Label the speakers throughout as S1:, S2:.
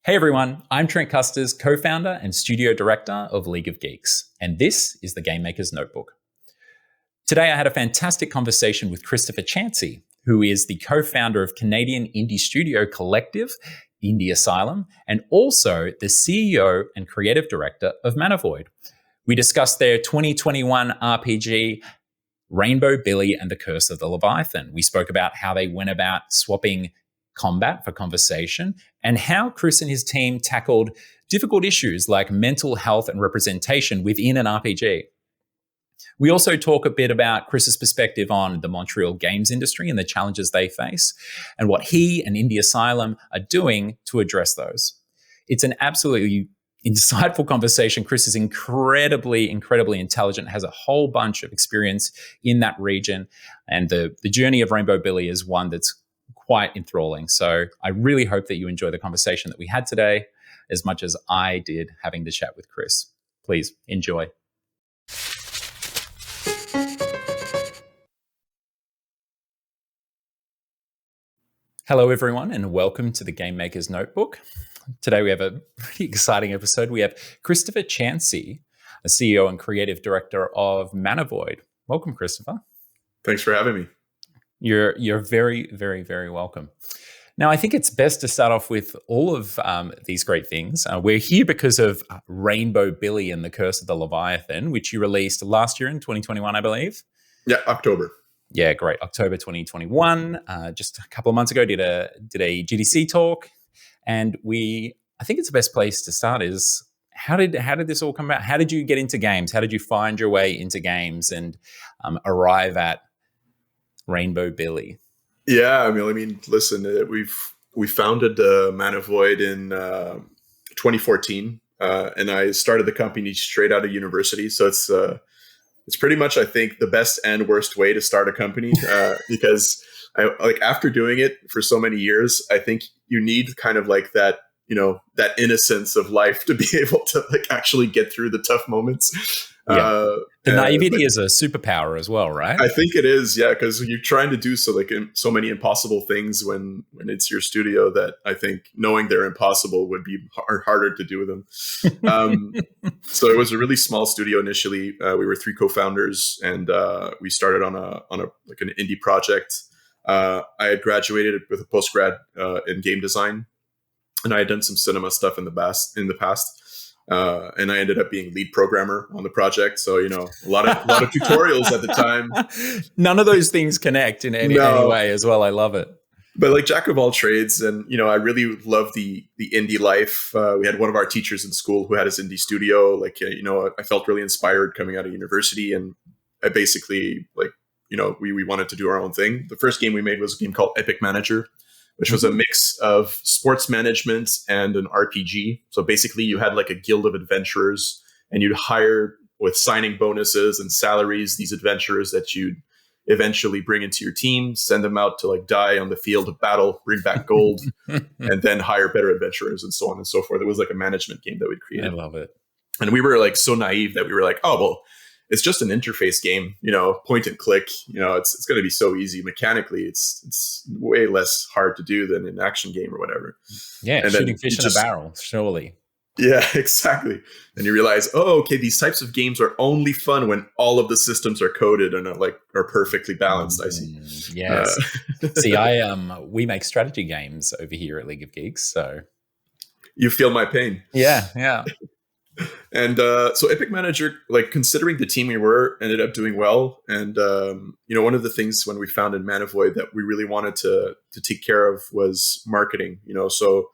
S1: Hey everyone, I'm Trent Kusters, co-founder and studio director of League of Geeks, and this is the Game Maker's Notebook. Today I had a fantastic conversation with Christopher Chancey, who is the co-founder of Canadian indie studio collective, Indie Asylum, and also the CEO and creative director of ManaVoid. We discussed their 2021 RPG, Rainbow Billy and the Curse of the Leviathan. We spoke about how they went about swapping combat for conversation and how Chris and his team tackled difficult issues like mental health and representation within an RPG. We also talk a bit about Chris's perspective on the Montreal games industry and the challenges they face and what he and Indie Asylum are doing to address those. It's an absolutely insightful conversation. Chris is incredibly intelligent, has a whole bunch of experience in that region. And the journey of Rainbow Billy is one that's quite enthralling. So I really hope that you enjoy the conversation that we had today as much as I did having the chat with Chris. Please enjoy. Hello, everyone, and welcome to the Game Maker's Notebook. Today we have a pretty exciting episode. We have Christopher Chancey, the CEO and creative director of ManaVoid. Welcome, Christopher.
S2: Thanks for having me.
S1: You're very welcome. Now, I think it's best to start off with all of these great things. We're here because of Rainbow Billy and the Curse of the Leviathan, which you released last year in 2021, I believe.
S2: Yeah, October.
S1: Yeah, great. October 2021. Just a couple of months ago, did a GDC talk, and I think it's the best place to start is how did this all come about? How did you get into games? How did you find your way into games and arrive at Rainbow Billy?
S2: Yeah, I mean, listen, we founded ManaVoid in 2014, and I started the company straight out of university. So it's pretty much, I think, the best and worst way to start a company because after doing it for so many years, I think you need kind of like that, that innocence of life to be able to actually get through the tough moments.
S1: Yeah. The naivety is a superpower as well, right?
S2: I think it is, yeah, because you're trying to do so many impossible things when it's your studio that I think knowing they're impossible would be harder to do them. So it was a really small studio initially. We were 3 co-founders, and we started on an indie project. I had graduated with a postgrad in game design, and I had done some cinema stuff in the past. And I ended up being lead programmer on the project. So, a lot of tutorials at the time.
S1: None of those things connect in any way as well. I love it.
S2: But jack of all trades. And, I really love the indie life. We had one of our teachers in school who had his indie studio. I felt really inspired coming out of university. And I basically, we wanted to do our own thing. The first game we made was a game called Epic Manager, which was a mix of sports management and an RPG. So basically you had a guild of adventurers, and you'd hire with signing bonuses and salaries these adventurers that you'd eventually bring into your team, send them out to die on the field of battle, bring back gold, and then hire better adventurers and so on and so forth. It was a management game that we'd created.
S1: I love it.
S2: And we were so naive that we were oh, well, it's just an interface game, point and click. It's going to be so easy mechanically. It's way less hard to do than an action game or whatever.
S1: Yeah, and shooting fish in a barrel, surely.
S2: Yeah, exactly. And you realize, okay, these types of games are only fun when all of the systems are coded and are perfectly balanced. I see.
S1: Yes. See, we make strategy games over here at League of Geeks, so
S2: you feel my pain.
S1: Yeah.
S2: And so Epic Manager, considering the team we were, ended up doing well. And, one of the things when we founded ManaVoid that we really wanted to take care of was marketing, so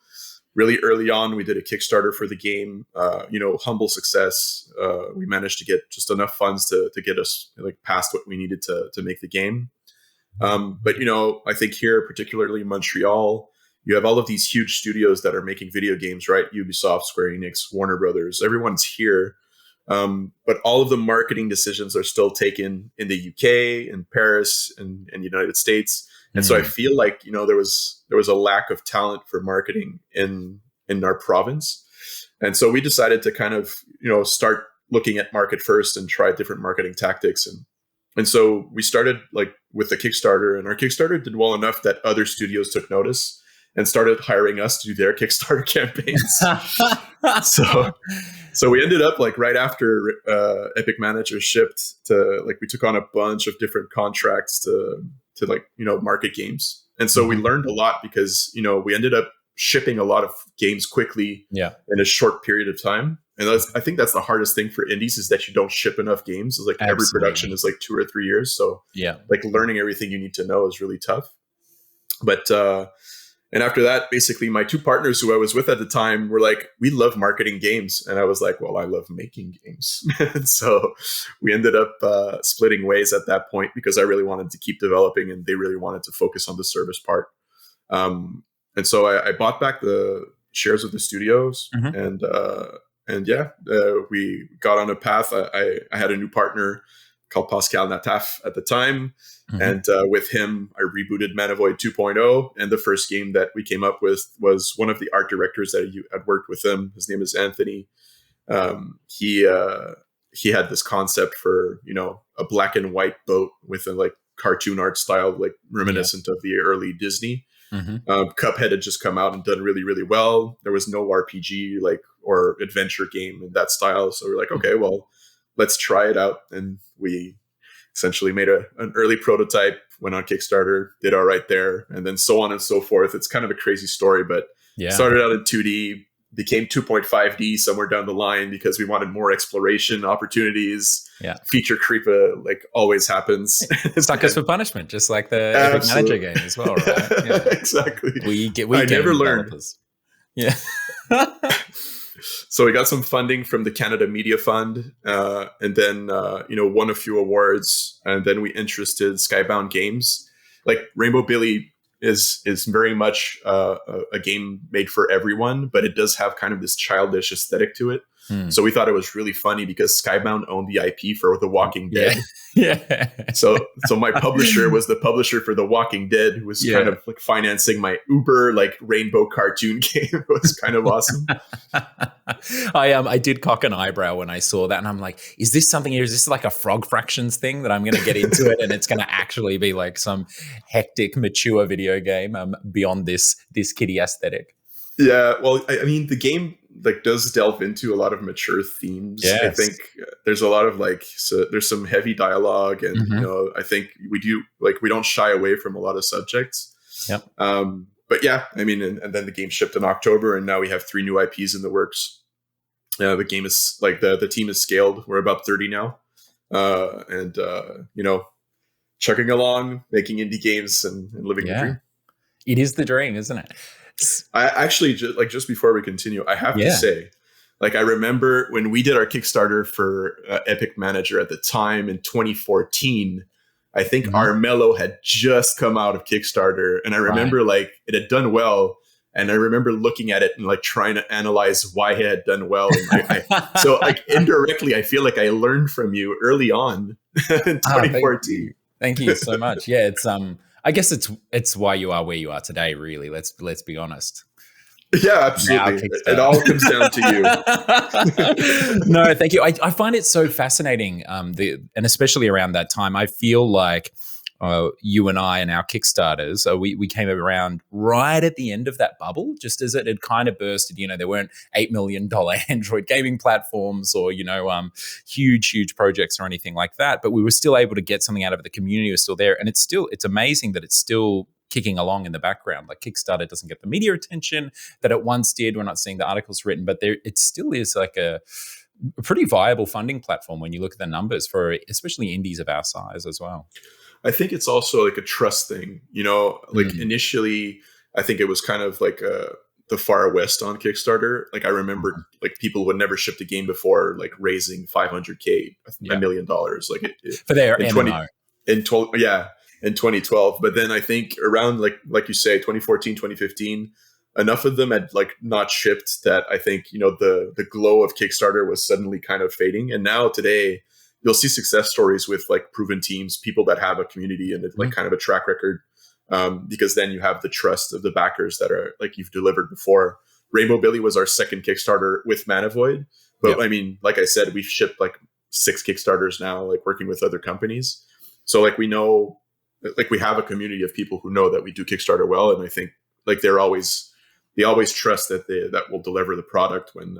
S2: really early on, we did a Kickstarter for the game, humble success. We managed to get just enough funds to get us past what we needed to make the game. But, I think here, particularly in Montreal, you have all of these huge studios that are making video games, right? Ubisoft, Square Enix, Warner Brothers, everyone's here. But all of the marketing decisions are still taken in the UK, in Paris, and the United States. And so I feel there was a lack of talent for marketing in our province. And so we decided to kind of, start looking at market first and try different marketing tactics. And so we started with the Kickstarter, and our Kickstarter did well enough that other studios took notice. and started hiring us to do their Kickstarter campaigns. So we ended up like right after Epic Manager shipped to like, we took on a bunch of different contracts to like, market games. And so we learned a lot because, we ended up shipping a lot of games quickly in a short period of time. And I think that's the hardest thing for indies, is that you don't ship enough games. It's like every production is like 2 or 3 years. So like learning everything you need to know is really tough. But, and after that, basically my 2 partners who I was with at the time were like, we love marketing games. And I was like, well, I love making games. And so we ended up splitting ways at that point, because I really wanted to keep developing and they really wanted to focus on the service part. And so I bought back the shares of the studios, and we got on a path. I had a new partner called Pascal Nataf at the time. And with him, I rebooted ManaVoid 2.0. And the first game that we came up with was one of the art directors that had worked with him. His name is Anthony. He had this concept for, a black and white boat with a like cartoon art style, like reminiscent of the early Disney. Cuphead had just come out and done really, really well. There was no RPG or adventure game in that style. So we're like, okay, well, let's try it out. And we essentially made an early prototype, went on Kickstarter, did all right there, and then so on and so forth. It's kind of a crazy story, but started out in 2D, became 2.5D somewhere down the line because we wanted more exploration opportunities. Feature creep always happens.
S1: Suckers for punishment, just like the Epic Manager game as well, right?
S2: Exactly.
S1: I
S2: never learned.
S1: Yeah.
S2: So we got some funding from the Canada Media Fund, and then won a few awards, and then we interested Skybound Games. Like Rainbow Billy is very much a game made for everyone, but it does have kind of this childish aesthetic to it. So we thought it was really funny because Skybound owned the IP for The Walking Dead. So my publisher was the publisher for The Walking Dead, who was kind of like financing my Uber like rainbow cartoon game. It was kind of awesome.
S1: I did cock an eyebrow when I saw that, and I'm like, is this something here? Is this like a Frog Fractions thing that I'm going to get into it, and it's going to actually be like some hectic, mature video game beyond this kiddie aesthetic? Yeah,
S2: well, I mean, the game does delve into a lot of mature themes. Yes. I think there's a lot of there's some heavy dialogue, and I think we don't shy away from a lot of subjects. But yeah, I mean, and then the game shipped in October, and now we have 3 new IPs in the works. The game is the team is scaled. We're about 30 now, and chugging along, making indie games and living the dream.
S1: It is the dream, isn't it?
S2: I actually just before we continue, I have to say, I remember when we did our Kickstarter for Epic Manager at the time in 2014. I think Armello had just come out of Kickstarter, and I remember it had done well, and I remember looking at it and trying to analyze why it had done well. And so indirectly, I feel like I learned from you early on in 2014.
S1: Thank you so much. Yeah, it's I guess it's why you are where you are today, really. Let's be honest.
S2: Yeah, absolutely. It all comes down to
S1: you. No, thank you. I find it so fascinating, and especially around that time, I feel like you and I and our Kickstarters, we came around right at the end of that bubble, just as it had kind of bursted. There weren't $8 million Android gaming platforms or, huge projects or anything like that. But we were still able to get something out of it. The community was still there. And it's amazing that it's still kicking along in the background. Like Kickstarter doesn't get the media attention that it once did. We're not seeing the articles written, but it still is like a pretty viable funding platform when you look at the numbers for especially indies of our size as well.
S2: I think it's also a trust thing, initially, I think it was kind of the Far West on Kickstarter. I remember people would never shipped a game before, raising $500K, $1 million,
S1: for their MMO.
S2: In 2012. But then I think around like you say, 2014, 2015, enough of them had not shipped that I think, the glow of Kickstarter was suddenly kind of fading. And now today, you'll see success stories with proven teams, people that have a community and kind of a track record, because then you have the trust of the backers that are you've delivered before. Rainbow Billy was our second Kickstarter with ManaVoid, but I mean, like I said, we've shipped 6 Kickstarters now, working with other companies. So we know, we have a community of people who know that we do Kickstarter well, and I think like they always trust that that will deliver the product when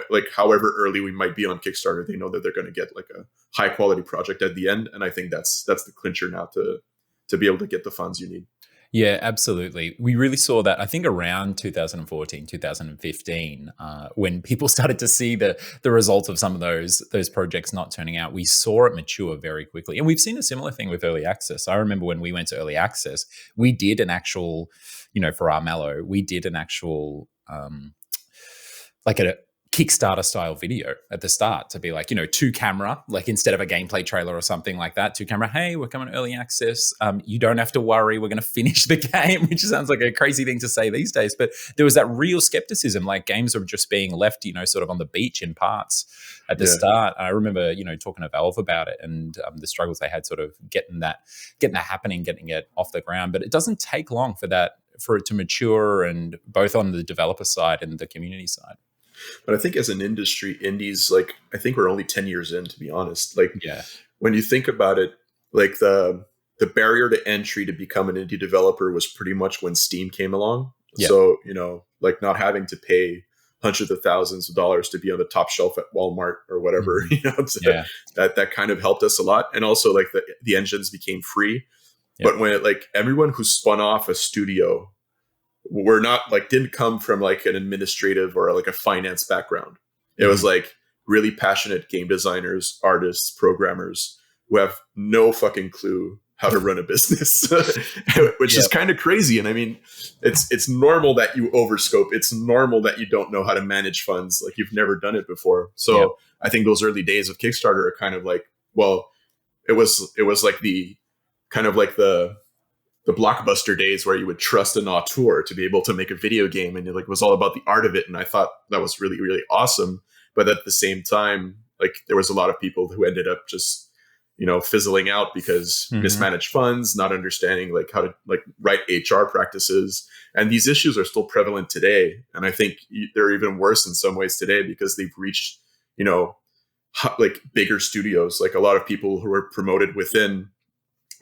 S2: like however early we might be on Kickstarter, they know that they're going to get like a high quality project at the end. And I think that's the clincher now to be able to get the funds you need.
S1: Yeah, absolutely. We really saw that, I think, around 2014, 2015, when people started to see the results of some of those projects not turning out. We saw it mature very quickly. And we've seen a similar thing with early access. I remember when we went to early access, we did an actual, for our Mallow, we did an actual, like a Kickstarter style video at the start to be like, to camera, like instead of a gameplay trailer or something like that, to camera, hey, we're coming early access. You don't have to worry. We're going to finish the game, which sounds like a crazy thing to say these days. But there was that real skepticism, like games are just being left, sort of on the beach in parts at the start. I remember, talking to Valve about it and the struggles they had sort of getting that happening, getting it off the ground. But it doesn't take long for it to mature, and both on the developer side and the community side.
S2: But I think as an industry, indies, like, I think we're only 10 years in, to be honest. Like, when you think about it, like the barrier to entry to become an indie developer was pretty much when Steam came along. Yeah. So, like not having to pay hundreds of thousands of dollars to be on the top shelf at Walmart or whatever, that kind of helped us a lot. And also like the engines became free. Yeah. But when everyone who spun off a studio didn't come from like an administrative or like a finance background. It was like really passionate game designers, artists, programmers who have no fucking clue how to run a business, which is kind of crazy. And I mean, it's normal that you overscope. It's normal that you don't know how to manage funds. Like you've never done it before. So I think those early days of Kickstarter are kind of like, well, it was like the kind of like the Blockbuster days where you would trust an auteur to be able to make a video game, and it was all about the art of it. And I thought that was really, really awesome. But at the same time, like there was a lot of people who ended up just, fizzling out because mismanaged funds, not understanding like how to like write HR practices. And these issues are still prevalent today. And I think they're even worse in some ways today because they've reached, like bigger studios. Like a lot of people who are promoted within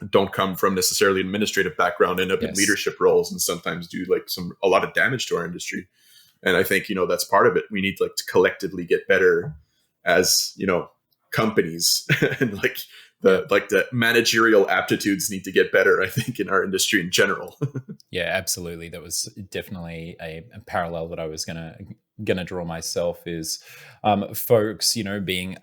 S2: don't come from necessarily administrative background, end up in leadership roles, and sometimes do like a lot of damage to our industry. And I think, that's part of it. We need like to collectively get better as, companies and like the managerial aptitudes need to get better, I think, in our industry in general.
S1: Yeah, absolutely. That was definitely a parallel that I was gonna draw myself is folks, being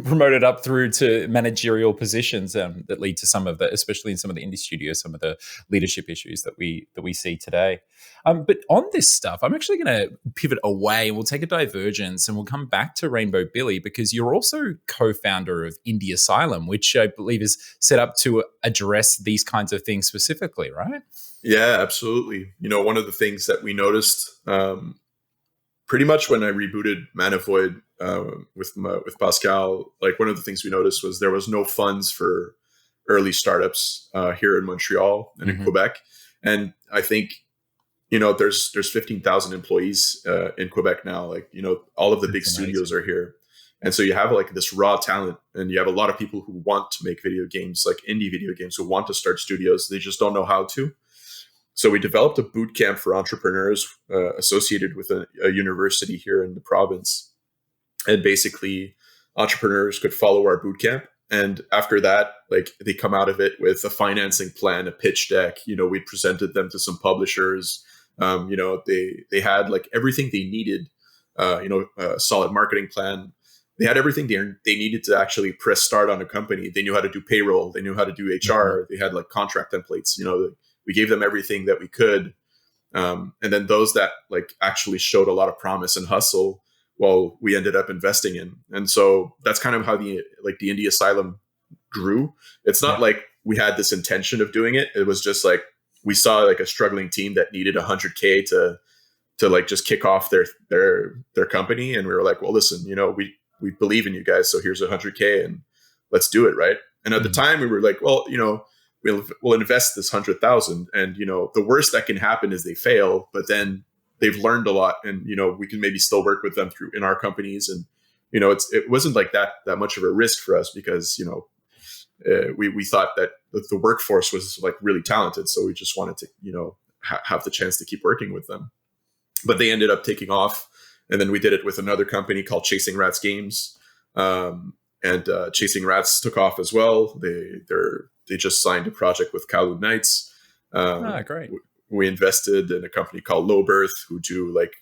S1: promoted up through to managerial positions that lead to some of the, especially in some of the indie studios, some of the leadership issues that we see today. But on this stuff, I'm actually going to pivot away and we'll take a divergence and we'll come back to Rainbow Billy, because you're also co-founder of Indie Asylum, which I believe is set up to address these kinds of things specifically, right?
S2: Yeah, absolutely. One of the things that we noticed pretty much when I rebooted ManaVoid with Pascal, like one of the things we noticed was there was no funds for early startups here in Montreal and in Quebec. And I think, there's 15,000 employees in Quebec now. Like, all of the big studios are here. And so you have like this raw talent, and you have a lot of people who want to make video games, like indie video games, who want to start studios. They just don't know how to. So we developed a boot camp for entrepreneurs associated with a university here in the province. And basically entrepreneurs could follow our boot camp. And after that, like they come out of it with a financing plan, a pitch deck. We presented them to some publishers. They had like everything they needed, a solid marketing plan. They had everything they needed to actually press start on a company. They knew how to do payroll. They knew how to do HR. They had like contract templates, we gave them everything that we could. And then those that like actually showed a lot of promise and hustle, well, we ended up investing in. And so that's kind of how the Indie Asylum grew. It's not like we had this intention of doing it. It was just like, we saw like a struggling team that needed $100K to like just kick off their company. And we were like, well, listen, we believe in you guys. So here's $100K and let's do it. Right. And at the time we were like, well, we'll invest this 100,000, and the worst that can happen is they fail, but then they've learned a lot, and we can maybe still work with them in our companies, and it wasn't like that much of a risk for us because we thought that the workforce was like really talented, so we just wanted to have the chance to keep working with them. But they ended up taking off, and then we did it with another company called Chasing Rats Games, and Chasing Rats took off as well. They just signed a project with Kowloon Knights.
S1: Great.
S2: We invested in a company called Low Birth, who do like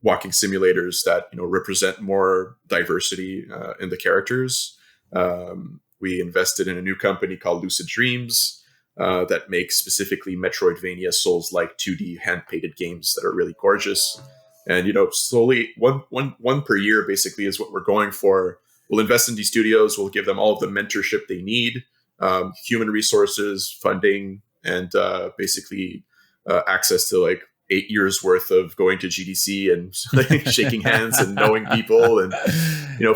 S2: walking simulators that represent more diversity in the characters. We invested in a new company called Lucid Dreams that makes specifically Metroidvania Souls-like 2D hand-painted games that are really gorgeous. And slowly one per year basically is what we're going for. We'll invest in these studios. We'll give them all of the mentorship they need, human resources, funding, and basically access to like 8 years worth of going to GDC and like, shaking hands and knowing people. And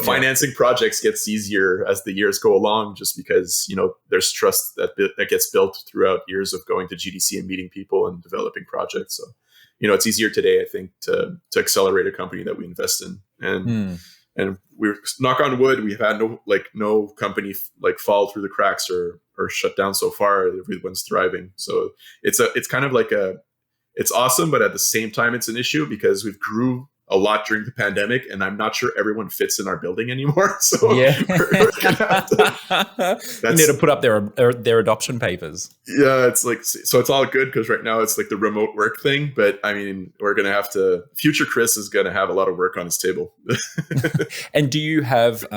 S2: financing projects gets easier as the years go along, just because there's trust that gets built throughout years of going to GDC and meeting people and developing projects. So it's easier today, I think, to accelerate a company that we invest in. And we're, knock on wood, we've had no company like fall through the cracks or shut down so far. Everyone's thriving. So it's kind of like it's awesome, but at the same time, it's an issue because we've grew a lot during the pandemic, and I'm not sure everyone fits in our building anymore. So
S1: yeah,
S2: we're gonna have to,
S1: you need to put up their adoption papers.
S2: Yeah, it's like, so it's all good because right now it's like the remote work thing. But I mean, we're gonna have to. Future Chris is gonna have a lot of work on his table.
S1: And do you have?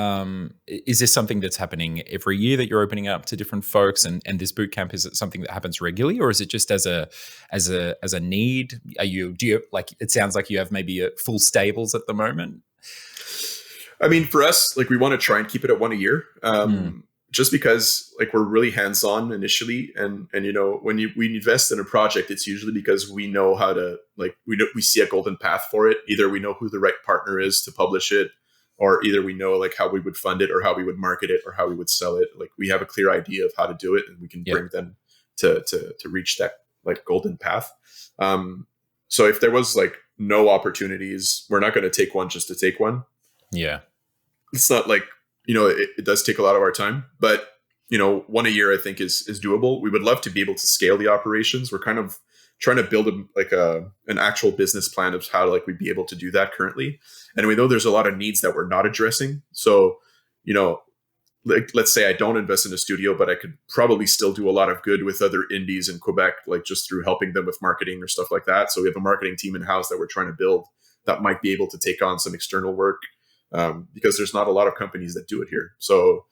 S1: Is this something that's happening every year that you're opening up to different folks? And this boot camp, is it something that happens regularly, or is it just as a need? Do you like? It sounds like you have maybe a full stables at the moment.
S2: I mean, for us, like we want to try and keep it at one a year, just because like we're really hands-on initially, and when we invest in a project, it's usually because we know how to we see a golden path for it. Either we know who the right partner is to publish it, or either we know like how we would fund it, or how we would market it, or how we would sell it. Like we have a clear idea of how to do it, and we can bring them to reach that like golden path. So if there was like no opportunities, we're not going to take one just to take one. Yeah. It's not like, it does take a lot of our time, but, one a year I think is doable. We would love to be able to scale the operations. We're kind of trying to build an actual business plan of how we'd be able to do that currently. And we know there's a lot of needs that we're not addressing. So, like, let's say I don't invest in a studio, but I could probably still do a lot of good with other indies in Quebec, like just through helping them with marketing or stuff like that. So we have a marketing team in-house that we're trying to build that might be able to take on some external work, because there's not a lot of companies that do it here. So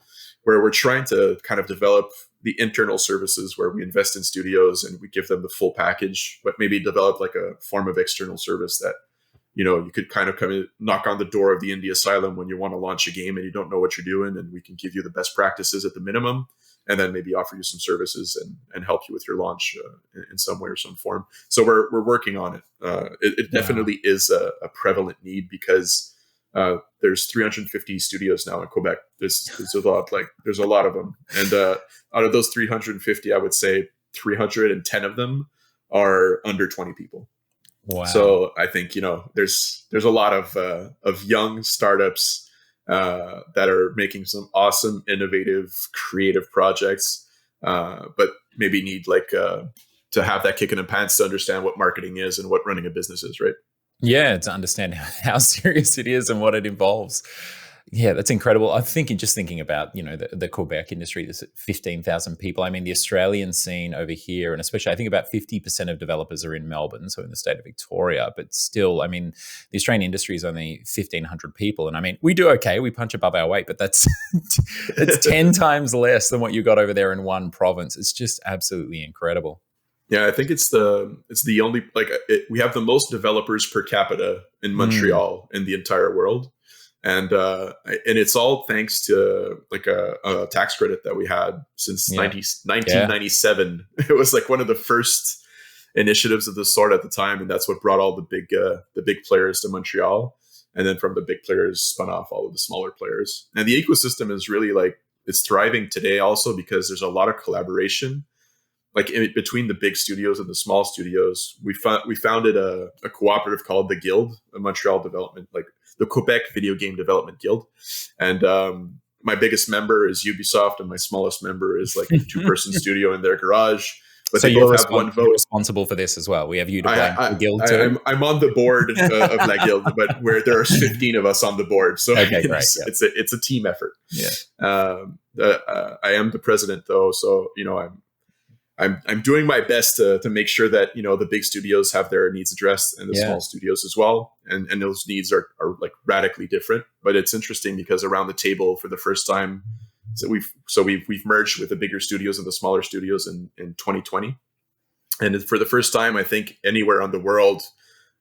S2: where we're trying to kind of develop the internal services where we invest in studios and we give them the full package, but maybe develop like a form of external service that you could kind of come in, knock on the door of the Indie Asylum when you want to launch a game and you don't know what you're doing, and we can give you the best practices at the minimum, and then maybe offer you some services and help you with your launch in some way or some form. So we're working on it. It definitely is a prevalent need because there's 350 studios now in Quebec. There's a lot of them, and out of those 350, I would say 310 of them are under 20 people. Wow. So I think, there's a lot of young startups that are making some awesome, innovative, creative projects, but maybe need to have that kick in the pants to understand what marketing is and what running a business is, right? Yeah, to understand how serious it is and what it involves. Yeah, that's incredible. I'm thinking about, the Quebec industry, there's 15,000 people. I mean, the Australian scene over here, and especially I think about 50% of developers are in Melbourne, so in the state of Victoria, but still, I mean, the Australian industry is only 1,500 people. And I mean, we do okay, we punch above our weight, but that's it's 10 times less than what you got over there in one province. It's just absolutely incredible. Yeah, I think it's the only, we have the most developers per capita in Montreal in the entire world. And it's all thanks to a tax credit that we had since 1997. It was like one of the first initiatives of the sort at the time, and that's what brought all the big players to Montreal. And then from the big players spun off all of the smaller players. And the ecosystem is really it's thriving today also because there's a lot of collaboration. Between the big studios and the small studios, we founded a cooperative called the Guild, a Montreal development, the Quebec Video Game Development Guild. And my biggest member is Ubisoft, and my smallest member is a 2-person studio in their garage. but
S1: So
S2: they both have one
S1: you're
S2: vote.
S1: responsible for this as well. We have you to blame for the guild too.
S2: I'm on the board of La Guild, but where there are 15 of us on the board, so
S1: Okay, great.
S2: it's a team effort.
S1: Yeah.
S2: I am the president though, so I'm doing my best to make sure that the big studios have their needs addressed and the small studios as well, and those needs are like radically different. But it's interesting because around the table for the first time, we've merged with the bigger studios and the smaller studios in 2020, and for the first time, I think anywhere on the world,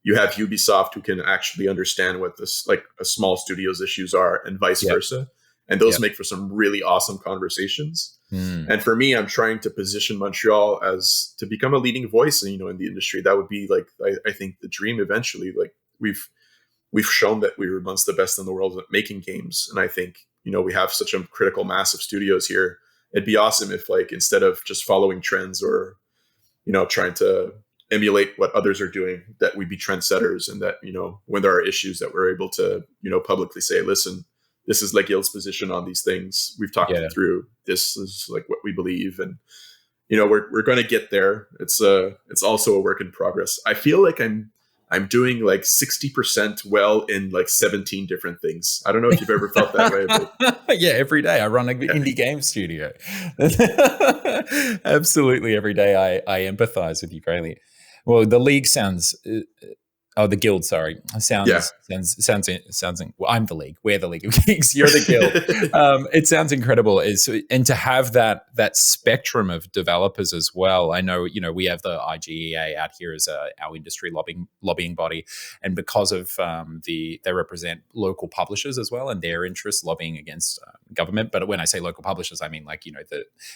S2: you have Ubisoft who can actually understand what this like a small studio's issues are, and vice versa, and those make for some really awesome conversations. And for me, I'm trying to position Montreal as to become a leading voice, in the industry. That would be like, I think the dream eventually. Like we've shown that we were amongst the best in the world at making games. And I think, we have such a critical mass of studios here. It'd be awesome if like, instead of just following trends or, trying to emulate what others are doing, that we'd be trendsetters, and that, when there are issues that we're able to, publicly say, listen, this is like Guild's position on these things. We've talked it through. This is like what we believe, and we're going to get there. It's also a work in progress. I feel like I'm doing like 60% well in like 17 different things. I don't know if you've ever felt that way. But
S1: yeah, every day I run an indie game studio. Absolutely, every day I empathize with you greatly. Well, the league sounds. The guild. Sorry, sounds. Well, I'm the league. We're the League of Geeks. You're the guild. It sounds incredible. And to have that spectrum of developers as well. I know, we have the IGEA out here as our industry lobbying body, and because of they represent local publishers as well, and their interests lobbying against government. But when I say local publishers, I mean like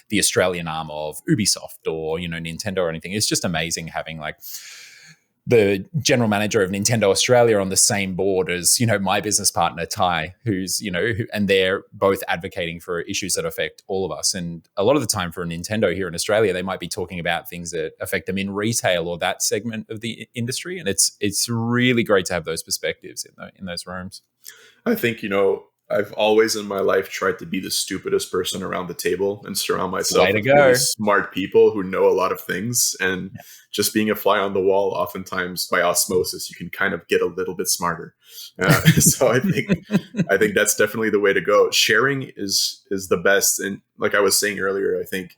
S1: the Australian arm of Ubisoft or Nintendo or anything. It's just amazing having like the general manager of Nintendo Australia on the same board as, my business partner, Ty, who's, and they're both advocating for issues that affect all of us. And a lot of the time for Nintendo here in Australia, they might be talking about things that affect them in retail or that segment of the industry. And it's really great to have those perspectives in those rooms.
S2: I think, I've always in my life tried to be the stupidest person around the table and surround myself with really smart people who know a lot of things. And just being a fly on the wall, oftentimes by osmosis, you can kind of get a little bit smarter. So I think that's definitely the way to go. Sharing is the best. And like I was saying earlier, I think,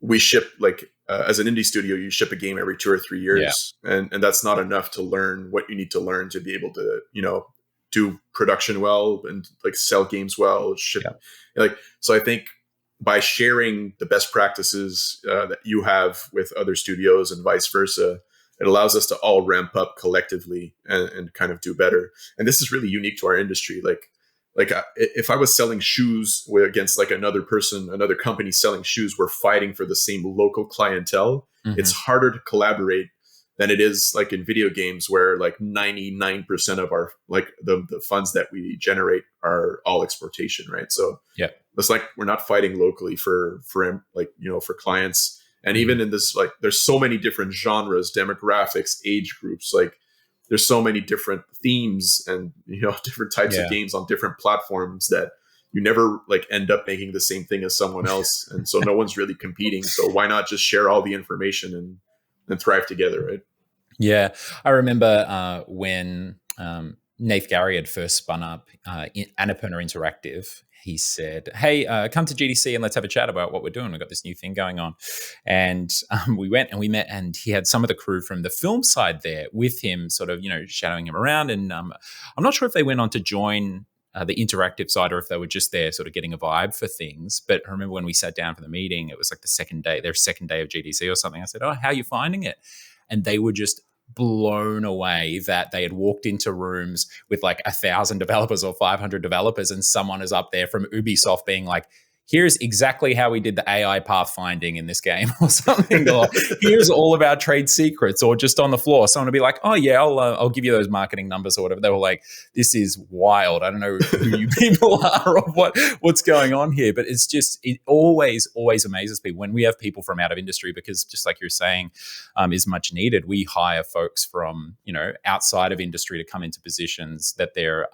S2: we ship like as an indie studio, you ship a game every 2 or 3 years, and that's not enough to learn what you need to learn to be able to, do production well and like sell games well. So I think by sharing the best practices that you have with other studios and vice versa, it allows us to all ramp up collectively and kind of do better. And this is really unique to our industry. Like if I was selling shoes against like another company selling shoes, we're fighting for the same local clientele. Mm-hmm. It's harder to collaborate than it is like in video games, where like 99% of our like the funds that we generate are all exportation, right? So it's like we're not fighting locally for like for clients. And even in this, like there's so many different genres, demographics, age groups, like there's so many different themes and different types of games on different platforms that you never like end up making the same thing as someone else. And so no one's really competing. So why not just share all the information and thrive together, right?
S1: Yeah, I remember when Nath Gary had first spun up Annapurna Interactive. He said, "Hey, come to GDC and let's have a chat about what we're doing. We've got this new thing going on." And we went and we met, and he had some of the crew from the film side there with him, sort of shadowing him around. And I'm not sure if they went on to join the interactive side, or if they were just there sort of getting a vibe for things. But I remember when we sat down for the meeting, it was like their second day of GDC or something. I said, "Oh, how are you finding it?" And they were just blown away that they had walked into rooms with like 1,000 developers or 500 developers, and someone is up there from Ubisoft being like, "Here's exactly how we did the AI pathfinding in this game," or something, or "Here's all of our trade secrets," or just on the floor, someone would be like, "Oh yeah, I'll give you those marketing numbers," or whatever. They were like, "This is wild. I don't know who you people are or what's going on here," but it always amazes me when we have people from out of industry, because just like you're saying, is much needed. We hire folks from outside of industry to come into positions that they're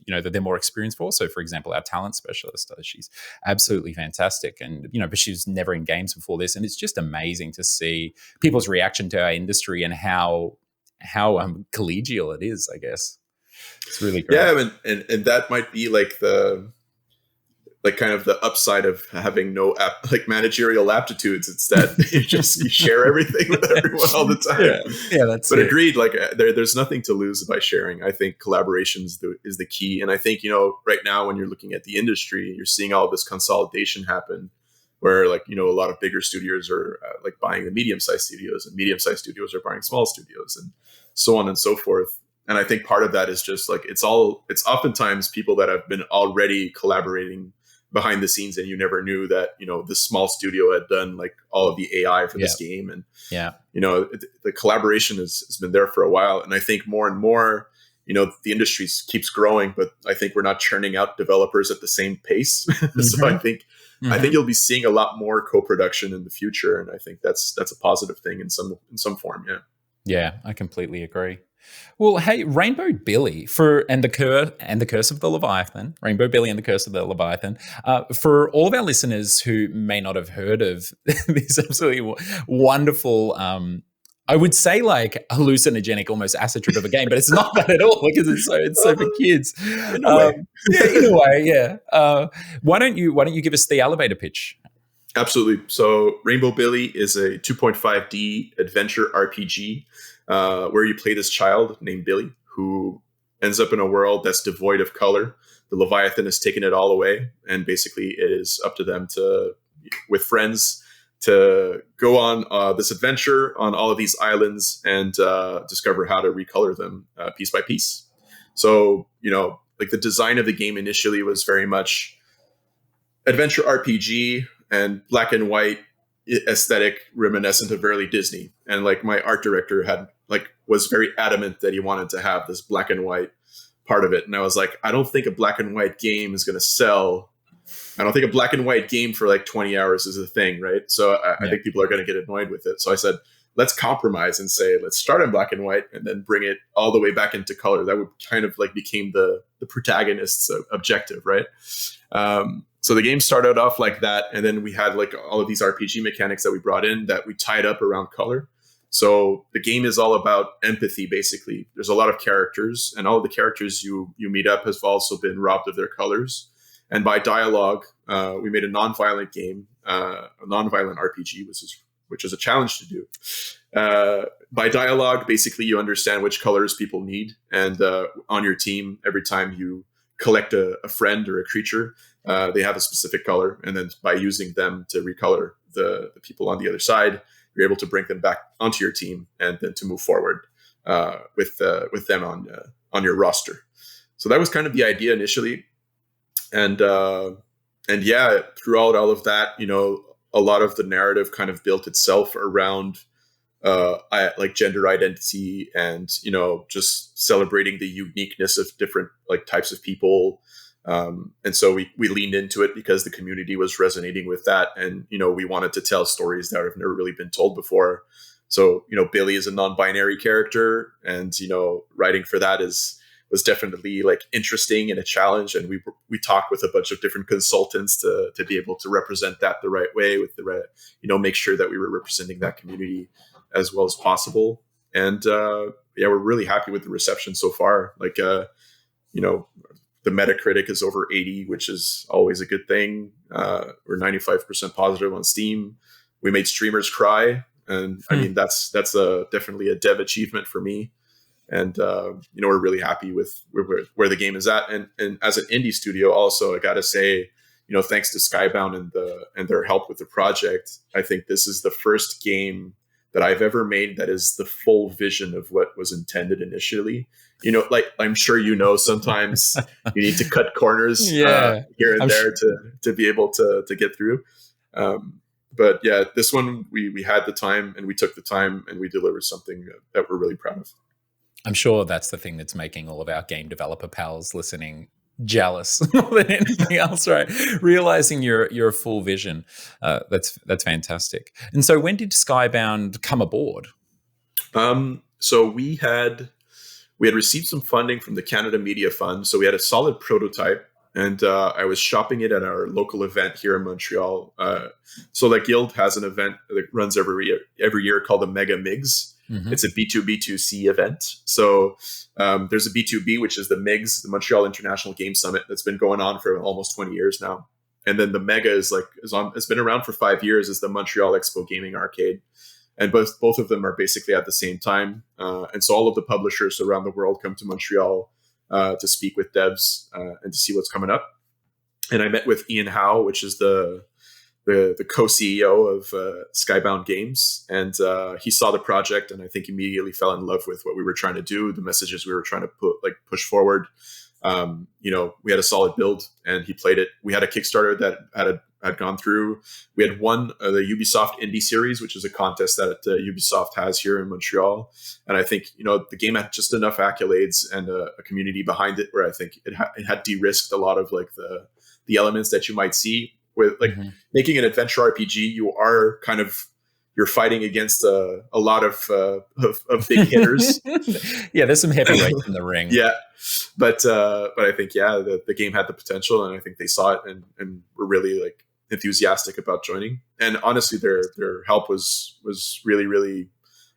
S1: that they're more experienced for. So, for example, our talent specialist, she's absolutely absolutely fantastic. And, but she was never in games before this. And it's just amazing to see people's reaction to our industry and how collegial it is, I guess. It's really great.
S2: Yeah, and that might be like kind of the upside of having no managerial aptitudes. It's that you share everything with everyone all the time.
S1: Yeah, that's
S2: but
S1: it.
S2: Agreed. Like there's nothing to lose by sharing. I think collaboration is the key. And I think, right now when you're looking at the industry, you're seeing all this consolidation happen where a lot of bigger studios are buying the medium-sized studios, and medium-sized studios are buying small studios, and so on and so forth. And I think part of that is just it's oftentimes people that have been already collaborating behind the scenes, and you never knew that this small studio had done all of the AI for this game. And the collaboration has been there for a while. And I think more and more the industry keeps growing, but I think we're not churning out developers at the same pace. So I think you'll be seeing a lot more co-production in the future, and I think that's a positive thing in some form.
S1: Yeah, I completely agree. Well, hey, Rainbow Billy and the Curse of the Leviathan, Rainbow Billy and the Curse of the Leviathan. For all of our listeners who may not have heard of this absolutely wonderful, I would say hallucinogenic, almost acid trip of a game, but it's not that at all because it's so for kids.
S2: In a way.
S1: In a way, yeah. Why don't you give us the elevator pitch?
S2: Absolutely. So Rainbow Billy is a 2.5D adventure RPG where you play this child named Billy who ends up in a world that's devoid of color. The Leviathan has taken it all away, and basically it is up to them with friends, to go on this adventure on all of these islands and discover how to recolor them piece by piece. So, the design of the game initially was very much adventure RPG and black and white aesthetic reminiscent of early Disney. And my art director was very adamant that he wanted to have this black and white part of it. And I was like, I don't think a black and white game is going to sell. I don't think a black and white game for 20 hours is a thing, right? So I think people are going to get annoyed with it. So I said, let's compromise and say, let's start in black and white and then bring it all the way back into color. That would kind of became the protagonist's objective, right? So the game started off like that. And then we had all of these RPG mechanics that we brought in that we tied up around color. So the game is all about empathy, basically. There's a lot of characters, and all of the characters you meet up have also been robbed of their colors. And by dialogue, we made a non-violent game, a non-violent RPG, which is a challenge to do. By dialogue, basically, you understand which colors people need. And on your team, every time you collect a friend or a creature, they have a specific color. And then by using them to recolor the people on the other side, you're able to bring them back onto your team and then to move forward with them on your roster. So that was kind of the idea initially. And yeah, throughout all of that, a lot of the narrative kind of built itself around gender identity and, just celebrating the uniqueness of different types of people. And so we leaned into it because the community was resonating with that. And, we wanted to tell stories that have never really been told before. So, Billy is a non-binary character, and, writing for that was definitely interesting and a challenge. And we talked with a bunch of different consultants to be able to represent that the right way with the right, make sure that we were representing that community as well as possible. And we're really happy with the reception so far. The Metacritic is over 80, which is always a good thing. We're 95% positive on Steam. We made streamers cry. And I mean, that's definitely a dev achievement for me. And, we're really happy with where the game is at. And as an indie studio, also, I got to say, thanks to Skybound and their help with the project, I think this is the first game that I've ever made that is the full vision of what was intended initially. I'm sure sometimes you need to cut corners here and there to be able to get through. But yeah, this one, we had the time and we took the time and we delivered something that we're really proud of.
S1: I'm sure that's the thing that's making all of our game developer pals listening jealous more than anything else, right? Realizing your full vision. That's fantastic. And so when did Skybound come aboard?
S2: So we had received some funding from the Canada Media Fund. So we had a solid prototype. and I was shopping it at our local event here in Montreal. So like Guild has an event that runs every year called the Mega MIGS.
S1: Mm-hmm.
S2: It's a B2B2C event. So there's a B2B, which is the MIGS, the Montreal International Game Summit, that's been going on for almost 20 years now. And then the Mega it's been around for 5 years, is the Montreal Expo Gaming Arcade. And both of them are basically at the same time. And so all of the publishers around the world come to Montreal to speak with devs and to see what's coming up. And I met with Ian Howe, which is the co-CEO of Skybound Games. And he saw the project, and I think immediately fell in love with what we were trying to do, the messages we were trying to push forward. We had a solid build, and he played it. We had a Kickstarter that had gone through. We had won the Ubisoft Indie Series, which is a contest that Ubisoft has here in Montreal. And I think, the game had just enough accolades and a community behind it where I think it had de-risked a lot of like the elements that you might see with like making an adventure RPG. You're fighting against a lot of big hitters.
S1: Yeah, there's some heavyweights in the ring.
S2: Yeah, but I think the game had the potential, and I think they saw it and were really like enthusiastic about joining. And honestly, their help was really, really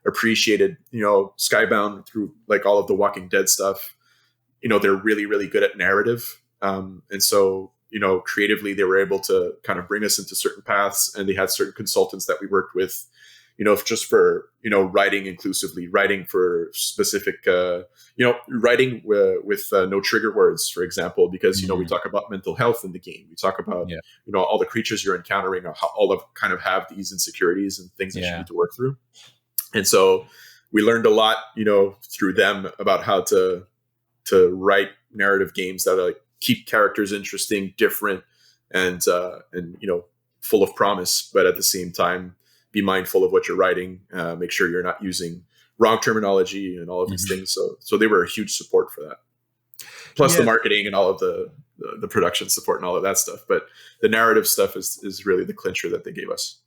S2: appreciated. Skybound, through like all of the Walking Dead stuff, they're really, really good at narrative, and so creatively they were able to kind of bring us into certain paths, and they had certain consultants that we worked with, just for, writing inclusively, writing for specific, writing with no trigger words, for example, because, we talk about mental health in the game. We talk about, all the creatures you're encountering, all of kind of have these insecurities and things that you need to work through. And so we learned a lot, through them about how to write narrative games that are like, keep characters interesting, different, and full of promise, but at the same time, be mindful of what you're writing. Make sure you're not using wrong terminology and all of these things. So they were a huge support for that. Plus the marketing and all of the production support and all of that stuff. But the narrative stuff is really the clincher that they gave us.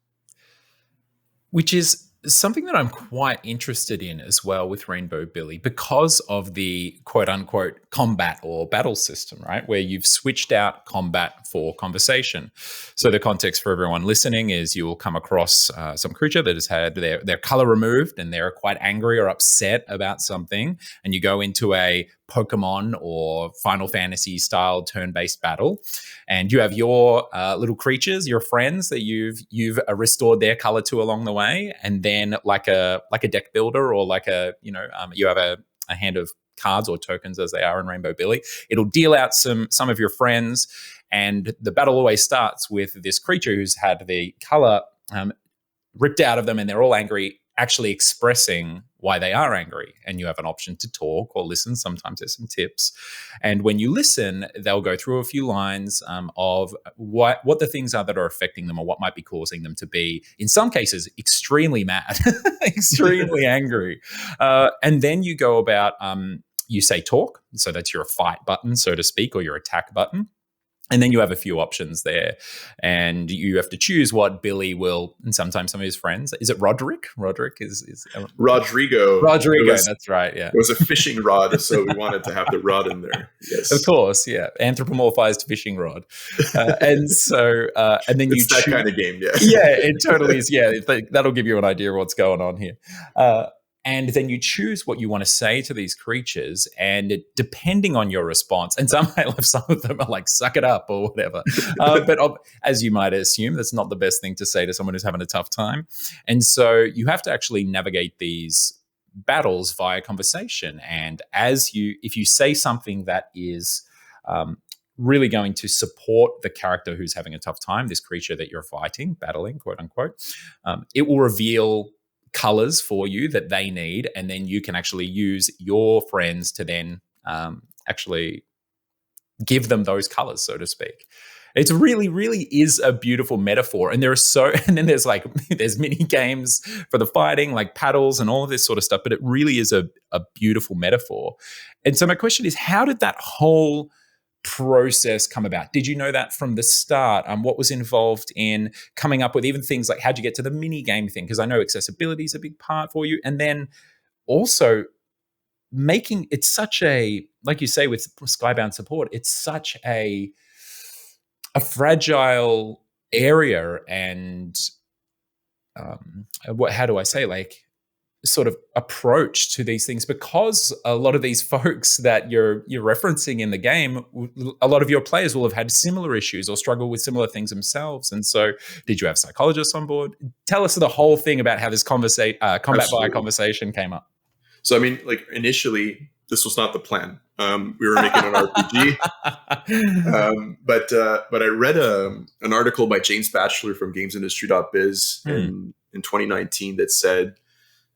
S1: Which is something that I'm quite interested in as well with Rainbow Billy, because of the quote unquote combat or battle system, right? Where you've switched out combat for conversation. So the context for everyone listening is you will come across some creature that has had their color removed, and they're quite angry or upset about something. And you go into a Pokemon or Final Fantasy style turn-based battle, and you have your little creatures, your friends that you've restored their color to along the way, and then like a deck builder or like you have a hand of cards or tokens, as they are in Rainbow Billy. It'll deal out some of your friends, and the battle always starts with this creature who's had the color ripped out of them, and they're all angry, actually expressing why they are angry. And you have an option to talk or listen. Sometimes there's some tips. And when you listen, they'll go through a few lines of what the things are that are affecting them or what might be causing them to be, in some cases, extremely mad, extremely angry. And then you go about, you say talk. So that's your fight button, so to speak, or your attack button. And then you have a few options there, and you have to choose what Billy will, and sometimes some of his friends. Is it Roderick? Roderick is
S2: Rodrigo.
S1: Rodrigo, that's right. Yeah,
S2: it was a fishing rod, so we wanted to have the rod in there. Yes,
S1: of course. Yeah, anthropomorphized fishing rod, and so and then
S2: it's that kind of game. Yeah,
S1: yeah, it totally is. Yeah, that'll give you an idea of what's going on here. And then you choose what you want to say to these creatures, and depending on your response, and some of them are like, suck it up or whatever. But as you might assume, that's not the best thing to say to someone who's having a tough time. And so you have to actually navigate these battles via conversation. And if you say something that is really going to support the character who's having a tough time, this creature that you're fighting, battling, quote unquote, it will reveal colors for you that they need, and then you can actually use your friends to then actually give them those colors, so to speak. It really, really is a beautiful metaphor. And and then there's mini games for the fighting, like paddles and all of this sort of stuff, but it really is a beautiful metaphor. And so my question is, how did that whole process come about? Did you know that from the start? What was involved in coming up with even things like, how'd you get to the mini game thing? Because I know accessibility is a big part for you. And then also, making it's such a, like you say, with Skybound support, it's such a fragile area, and how do I say, like, sort of approach to these things, because a lot of these folks that you're referencing in the game, a lot of your players will have had similar issues or struggle with similar things themselves. And so, did you have psychologists on board? Tell us the whole thing about how this combat buy conversation came up.
S2: So, I mean, like, initially, this was not the plan. We were making an RPG, but I read an article by James Batchelor from GamesIndustry.biz in 2019 that said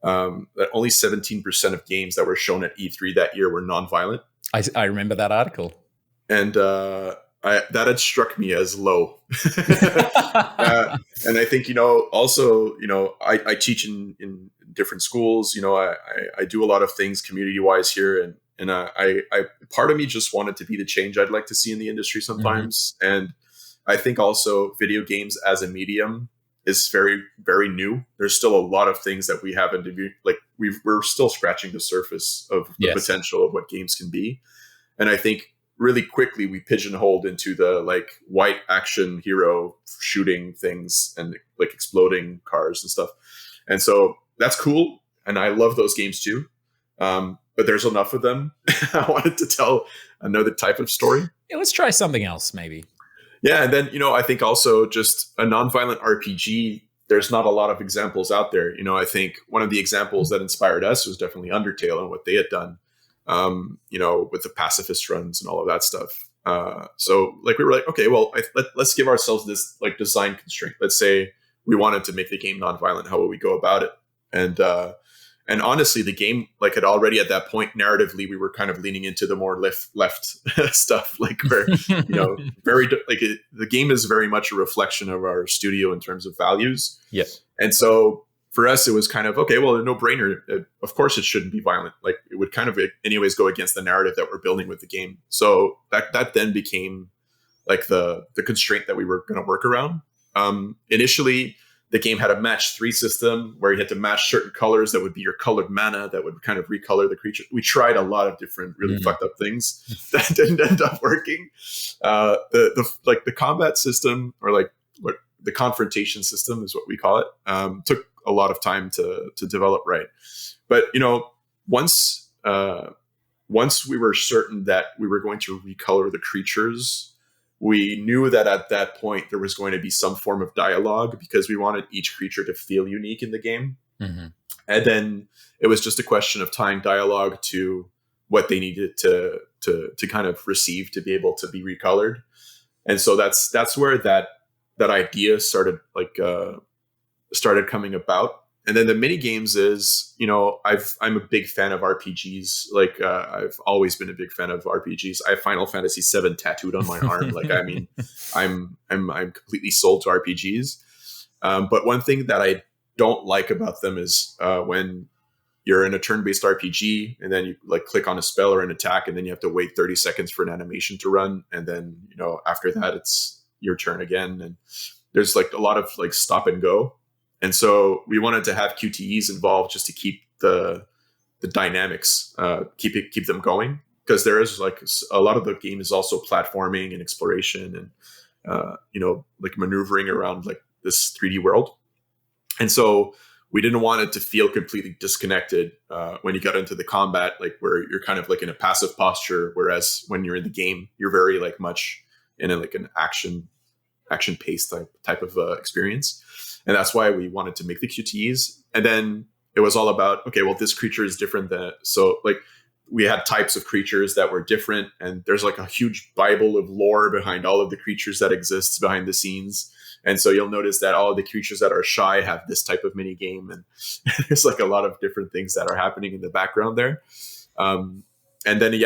S2: that only 17% of games that were shown at E3 that year were nonviolent.
S1: I remember that article,
S2: and that had struck me as low. And I think, also, I teach in different schools. I do a lot of things community wise here, and I part of me just wanted to be the change I'd like to see in the industry sometimes. And I think also video games as a medium is very, very new. There's still a lot of things that we haven't, we're still scratching the surface of the potential of what games can be. And I think really quickly we pigeonholed into the white action hero shooting things and exploding cars and stuff. And so that's cool. And I love those games too. But there's enough of them. I wanted to tell another type of story.
S1: Yeah, let's try something else maybe.
S2: Yeah, and then, I think also just a nonviolent RPG, there's not a lot of examples out there. I think one of the examples that inspired us was definitely Undertale and what they had done, with the pacifist runs and all of that stuff. So we were like, okay, well, let's give ourselves this design constraint. Let's say we wanted to make the game nonviolent. How would we go about it? And honestly, the game, had already at that point, narratively, we were kind of leaning into the more left stuff, where, the game is very much a reflection of our studio in terms of values.
S1: Yes.
S2: And so for us, it was kind of, okay, well, a no-brainer. Of course, it shouldn't be violent. It would kind of anyways go against the narrative that we're building with the game. So that then became the constraint that we were going to work around. Initially, the game had a match 3 system where you had to match certain colors that would be your colored mana that would kind of recolor the creature. We tried a lot of different really fucked up things that didn't end up working. The combat system, or what the confrontation system is what we call it, took a lot of time to develop right. But once we were certain that we were going to recolor the creatures, we knew that at that point there was going to be some form of dialogue, because we wanted each creature to feel unique in the game. Mm-hmm. And then it was just a question of tying dialogue to what they needed to kind of receive to be able to be recolored. And so that's where that idea started coming about. And then the mini games is, I'm a big fan of RPGs. I've always been a big fan of RPGs. I have Final Fantasy VII tattooed on my arm. I'm completely sold to RPGs. But one thing that I don't like about them is when you're in a turn-based RPG and then you click on a spell or an attack, and then you have to wait 30 seconds for an animation to run. And then, after that, it's your turn again. And there's a lot of stop and go. And so we wanted to have QTEs involved just to keep the dynamics, keep them going, because there is a lot of the game is also platforming and exploration and maneuvering around this 3D world. And so we didn't want it to feel completely disconnected when you got into the combat, where you're kind of in a passive posture, whereas when you're in the game, you're very much in an action paced type of experience. And that's why we wanted to make the QTEs. And then it was all about, okay, well, this creature is different so we had types of creatures that were different. And there's a huge Bible of lore behind all of the creatures that exists behind the scenes. And so you'll notice that all of the creatures that are shy have this type of mini game. And there's a lot of different things that are happening in the background there. And then,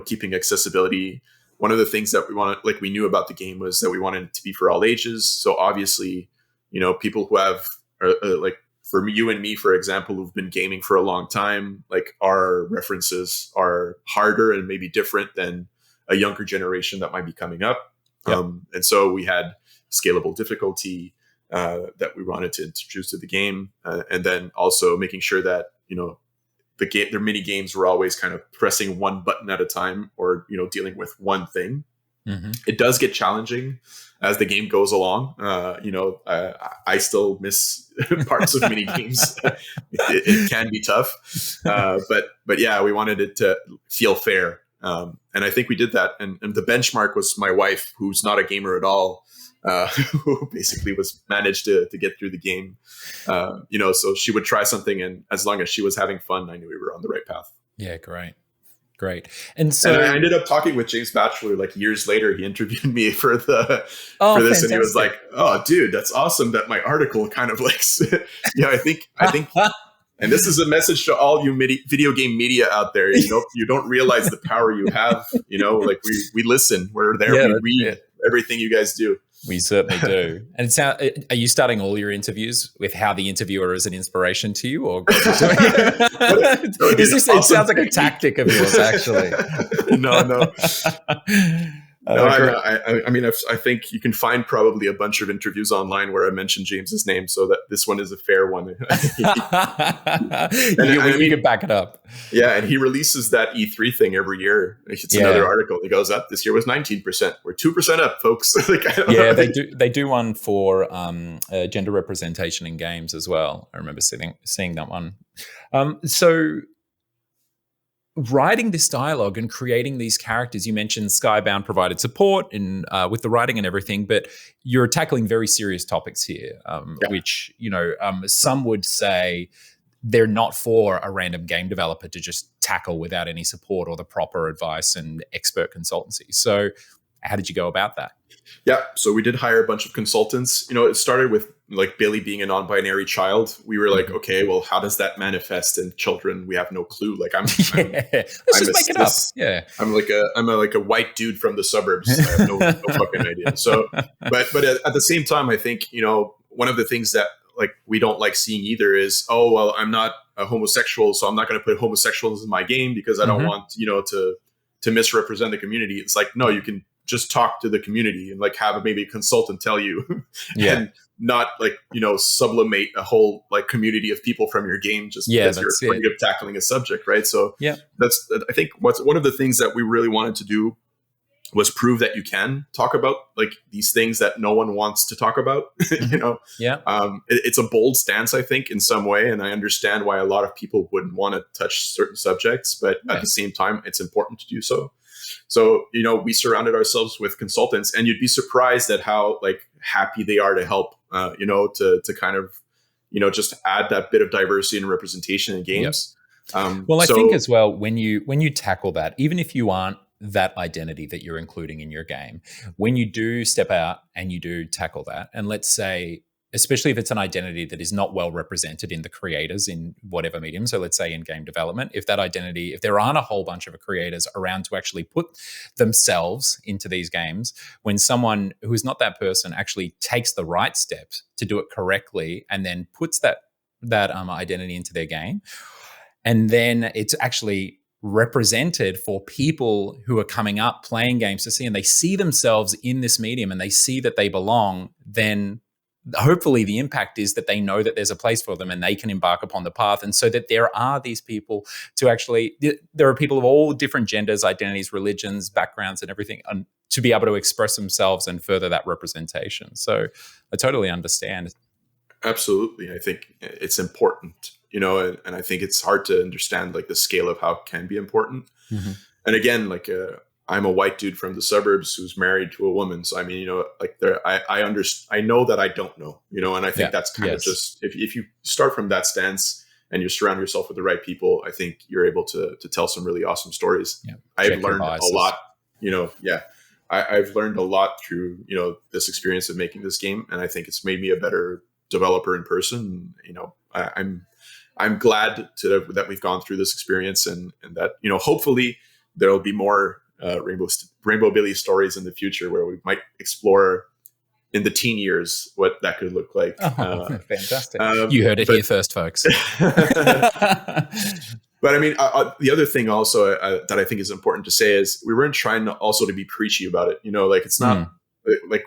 S2: keeping accessibility. One of the things that we knew about the game was that we wanted it to be for all ages. So obviously, people who have, for you and me, for example, who've been gaming for a long time, our references are harder and maybe different than a younger generation that might be coming up. Yep. And so we had scalable difficulty that we wanted to introduce to the game. And then also making sure that, their mini games were always kind of pressing one button at a time, or dealing with one thing.
S1: Mm-hmm.
S2: It does get challenging as the game goes along. I still miss parts of mini games. It can be tough, but yeah, we wanted it to feel fair, and I think we did that. And the benchmark was my wife, who's not a gamer at all, who basically managed to get through the game. So she would try something, and as long as she was having fun, I knew we were on the right path.
S1: Yeah, great. And so
S2: I ended up talking with James Batchelor like years later. He interviewed me for this,
S1: fantastic.
S2: And he was like, "Oh, dude, that's awesome that my article kind of like, I think." And this is a message to all you video game media out there. You don't realize the power you have. Like we listen. We're there. We read everything you guys do.
S1: We certainly do. And are you starting all your interviews with how the interviewer is an inspiration to you, or it sounds like a tactic of yours, actually?
S2: No. I think you can find probably a bunch of interviews online where I mention James's name, so that this one is a fair one.
S1: You can back it up.
S2: Yeah, and he releases that E3 thing every year. It's another article. He goes up. This year was 19%. We're 2% up, folks.
S1: They do one for gender representation in games as well. I remember seeing that one. So writing this dialogue and creating these characters, you mentioned Skybound provided support in with the writing and everything, but you're tackling very serious topics here, which some would say they're not for a random game developer to just tackle without any support or the proper advice and expert consultancy. So how did you go about that?
S2: Yeah, so we did hire a bunch of consultants. It started with like Billy being a non-binary child. We were like, okay, well, how does that manifest in children? We have no clue. Like let's just
S1: make it up. Yeah,
S2: I'm like a white dude from the suburbs. I have no fucking idea. So, but at the same time, I think one of the things that like we don't like seeing either is, oh well, I'm not a homosexual, so I'm not going to put homosexuals in my game because I don't want to misrepresent the community. It's like, no, you can just talk to the community and like have maybe a consultant tell you, and not like sublimate a whole like community of people from your game just because you're afraid of tackling a subject, right? So that's I think what's one of the things that we really wanted to do was prove that you can talk about like these things that no one wants to talk about. It's a bold stance, I think, in some way, and I understand why a lot of people wouldn't want to touch certain subjects, but at the same time, it's important to do so. So, we surrounded ourselves with consultants, and you'd be surprised at how like happy they are to help, to kind of, just add that bit of diversity and representation in games.
S1: I think as well, when you tackle that, even if you aren't that identity that you're including in your game, when you do step out and you do tackle that, and let's say, especially if it's an identity that is not well represented in the creators in whatever medium. So let's say in game development, if there aren't a whole bunch of creators around to actually put themselves into these games, when someone who is not that person actually takes the right steps to do it correctly and then puts that identity into their game, and then it's actually represented for people who are coming up playing games to see, and they see themselves in this medium and they see that they belong, then hopefully the impact is that they know that there's a place for them and they can embark upon the path. And so that there are these people there are people of all different genders, identities, religions, backgrounds, and everything, to be able to express themselves and further that representation. So I totally understand.
S2: Absolutely. I think it's important, and I think it's hard to understand like the scale of how it can be important. Mm-hmm. And again, like, I'm a white dude from the suburbs who's married to a woman. So, I mean, I know that I don't know, and I think that's kind of just, if you start from that stance and you surround yourself with the right people, I think you're able to tell some really awesome stories. Yeah. I've learned a lot, I've learned a lot through, this experience of making this game. And I think it's made me a better developer in person. I'm glad that we've gone through this experience and that, hopefully there'll be more Rainbow Billy stories in the future where we might explore in the teen years what that could look like.
S1: Fantastic. You heard it here first, folks.
S2: But I mean, the other thing also that I think is important to say is we weren't trying to be preachy about it. Like it's not like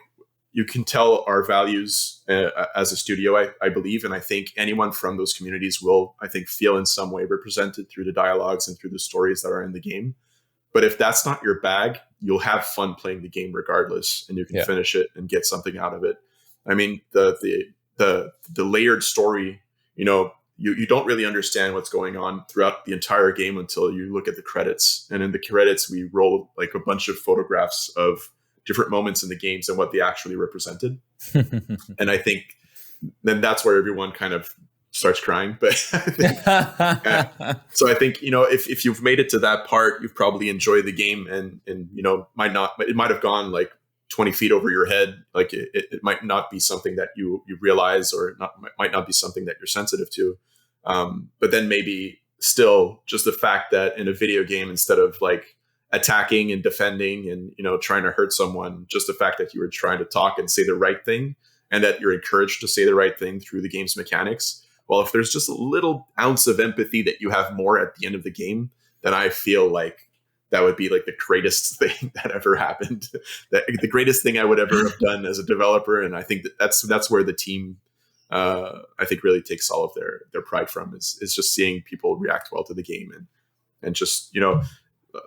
S2: you can tell our values as a studio, I believe. And I think anyone from those communities will, I think, feel in some way represented through the dialogues and through the stories that are in the game. But if that's not your bag, you'll have fun playing the game regardless, and you can finish it and get something out of it. I mean, the layered story, you know, you don't really understand what's going on throughout the entire game until you look at the credits. And in the credits, we roll like a bunch of photographs of different moments in the games and what they actually represented. And I think then that's where everyone kind of starts crying. But so I think, you know, if you've made it to that part, you've probably enjoyed the game, and you know, it might have gone like 20 feet over your head. Like it might not be something that you realize, or might not be something that you're sensitive to. But then maybe still just the fact that in a video game, instead of like attacking and defending and, you know, trying to hurt someone, just the fact that you were trying to talk and say the right thing, and that you're encouraged to say the right thing through the game's mechanics. Well, if there's just a little ounce of empathy that you have more at the end of the game, then I feel like that would be like the greatest thing that ever happened, the greatest thing I would ever have done as a developer. And I think that's where the team, I think, really takes all of their pride from, is just seeing people react well to the game, and just, you know,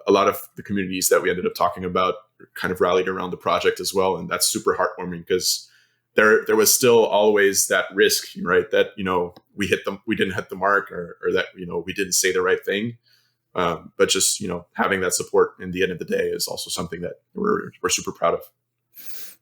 S2: a lot of the communities that we ended up talking about kind of rallied around the project as well. And that's super heartwarming, because there was still always that risk, right? That, you know, we didn't hit the mark, or that, you know, we didn't say the right thing. But just, you know, having that support in the end of the day is also something that we're super proud of.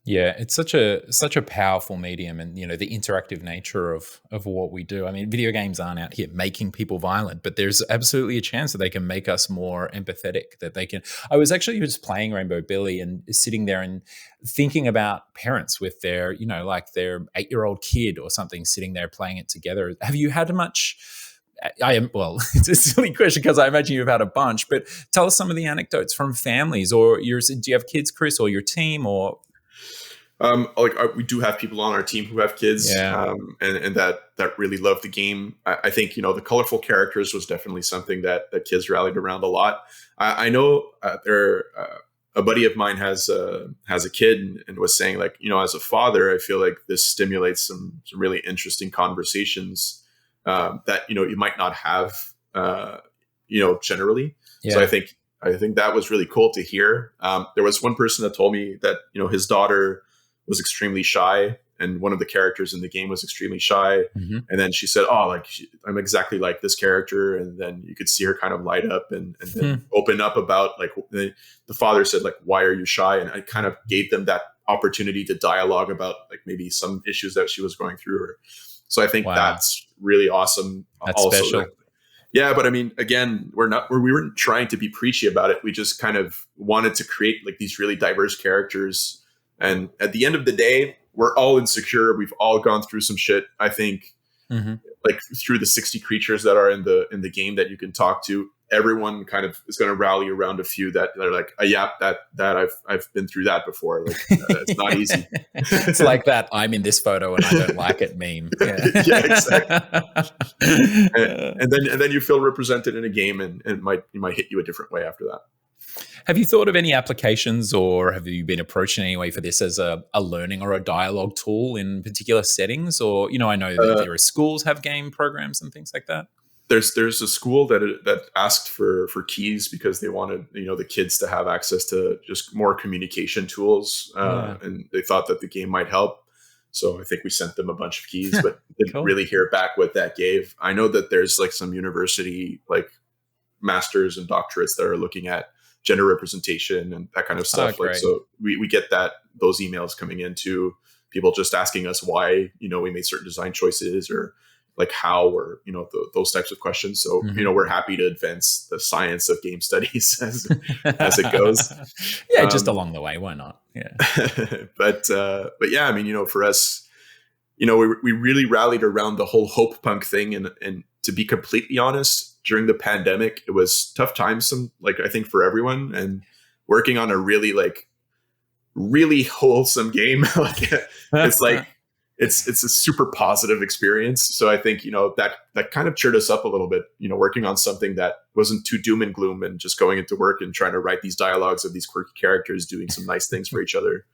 S1: Yeah, it's such a powerful medium, and, you know, the interactive nature of what we do. I mean, video games aren't out here making people violent, but there's absolutely a chance that they can make us more empathetic, that they can. I was actually just playing Rainbow Billy and sitting there and thinking about parents with their, you know, like their 8-year-old kid or something, sitting there playing it together. Have you had much? Well, it's a silly question because I imagine you've had a bunch, but tell us some of the anecdotes from families, or do you have kids, Chris, or your team, or?
S2: We do have people on our team who have kids, and that really love the game. I think, you know, the colorful characters was definitely something that kids rallied around a lot. I know a buddy of mine has a kid, and was saying, like, you know, as a father, I feel like this stimulates some really interesting conversations that, you know, you might not have, you know, generally. So I think that was really cool to hear. There was one person that told me that, you know, his daughter was extremely shy, and one of the characters in the game was extremely shy. Mm-hmm. And then she said, "Oh, like I'm exactly like this character." And then you could see her kind of light up and then open up about, like, the father said, like, "Why are you shy?" And I kind of gave them that opportunity to dialogue about, like, maybe some issues that she was going through. So I think that's really awesome.
S1: That's also special.
S2: Yeah, but I mean, again, we weren't trying to be preachy about it. We just kind of wanted to create, like, these really diverse characters. And at the end of the day, we're all insecure. We've all gone through some shit. I think, like, through the 60 creatures that are in the game that you can talk to, everyone kind of is going to rally around a few that are like, yeah, that I've been through that before. Like, it's not easy.
S1: It's like that I'm in this photo and I don't like it meme.
S2: Yeah, exactly. and then you feel represented in a game, and it might hit you a different way after that.
S1: Have you thought of any applications, or have you been approached in any way for this as a learning or a dialogue tool in particular settings? Or, you know, I know that there are schools have game programs and things like that.
S2: There's a school that asked for keys because they wanted, you know, the kids to have access to just more communication tools, and they thought that the game might help. So I think we sent them a bunch of keys, but didn't really hear back what that gave. I know that there's, like, some university, like, masters and doctorates that are looking at gender representation and that kind of stuff. Like, so we get those emails coming in to people just asking us why, you know, we made certain design choices, or like how, or, you know, those types of questions. So, you know, we're happy to advance the science of game studies as it goes.
S1: Yeah, just along the way. Why not? Yeah.
S2: But yeah, I mean, you know, for us, you know, we really rallied around the whole hope punk thing. And to be completely honest, during the pandemic, it was tough times, I think, for everyone, and working on a really wholesome game. Like, it's like, it's a super positive experience. So I think, you know, that kind of cheered us up a little bit, you know, working on something that wasn't too doom and gloom, and just going into work and trying to write these dialogues of these quirky characters doing some nice things for each other.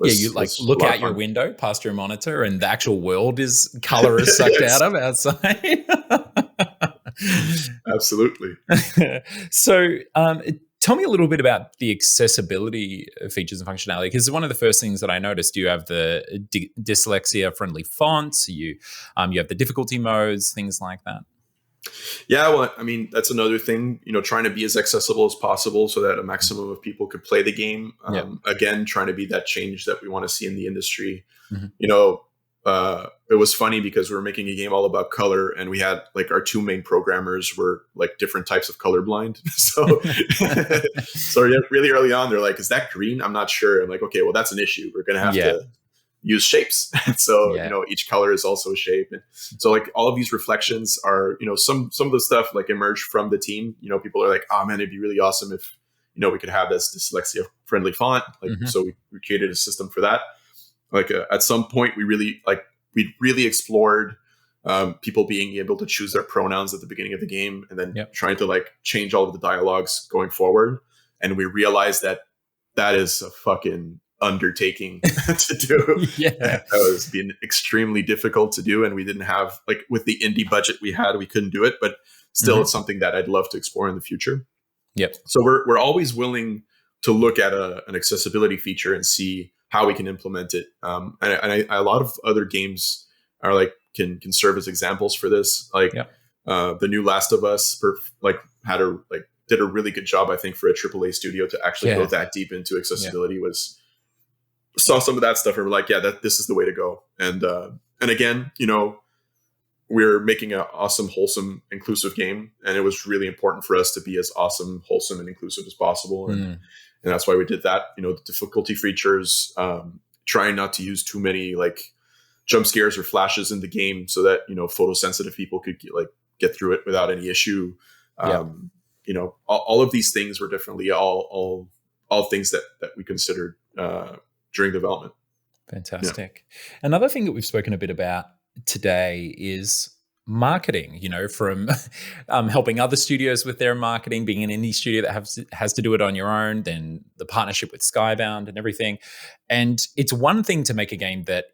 S1: Yeah, you like
S2: was a
S1: look
S2: lot of
S1: out your
S2: fun.
S1: window past your monitor and the actual world is color is sucked
S2: Yes,
S1: out of outside.
S2: absolutely.
S1: So, tell me a little bit about the accessibility features and functionality, because one of the first things that I noticed, you have the dyslexia-friendly fonts, you have the difficulty modes, things like that.
S2: Yeah, well, I mean, that's another thing, trying to be as accessible as possible so that a maximum of people could play the game.
S1: Yeah.
S2: Again, trying to be that change that we want to see in the industry.
S1: Mm-hmm.
S2: It was funny because we were making a game all about color, and we had like our two main programmers were like different types of colorblind. So really early on, they're like, "Is that green?" I'm not sure. I'm like, "Okay, well, that's an issue. We're gonna have to use shapes." So each color is also a shape, and so like all of these reflections are some of the stuff like emerged from the team. People are like, "Oh man, it'd be really awesome if we could have this dyslexia friendly font." Like so we created a system for that. Like at some point we really explored people being able to choose their pronouns at the beginning of the game, and then trying to like change all of the dialogues going forward. And we realized that is a fucking undertaking to do. That was being extremely difficult to do, and we didn't have like with the indie budget we had, we couldn't do it. But still, it's something that I'd love to explore in the future. So we're always willing to look at an accessibility feature and see how we can implement it. And a lot of other games are like can serve as examples for this. Like the new Last of Us did a really good job, I think, for a AAA studio to actually go that deep into accessibility. Saw some of that stuff and we're like, this is the way to go. And again, we're making an awesome, wholesome, inclusive game, and it was really important for us to be as awesome, wholesome, and inclusive as possible. And that's why we did that. The difficulty features, trying not to use too many like jump scares or flashes in the game, so that photosensitive people could get through it without any issue. All of these things were definitely all things that we considered during development.
S1: Fantastic. Another thing that we've spoken a bit about today is marketing, from helping other studios with their marketing, being an indie studio that has to do it on your own, then the partnership with Skybound and everything. And it's one thing to make a game that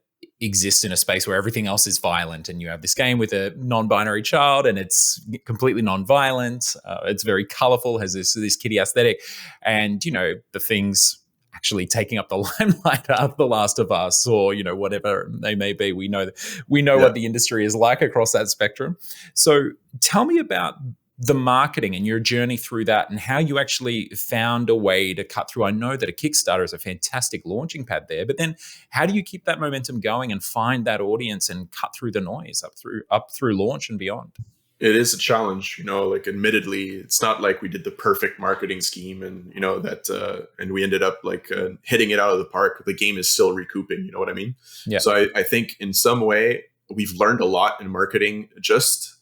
S1: exists in a space where everything else is violent, and you have this game with a non-binary child and it's completely non-violent. It's very colorful, has this kiddie aesthetic, and the things actually taking up the limelight of The Last of Us, or whatever they may be. We know what the industry is like across that spectrum. So tell me about the marketing and your journey through that, and how you actually found a way to cut through. I know that a Kickstarter is a fantastic launching pad there, but then how do you keep that momentum going and find that audience and cut through the noise up through launch and beyond?
S2: It is a challenge, admittedly, it's not like we did the perfect marketing scheme and, and we ended up hitting it out of the park. The game is still recouping, you know what I mean? Yeah. So I think in some way we've learned a lot in marketing, just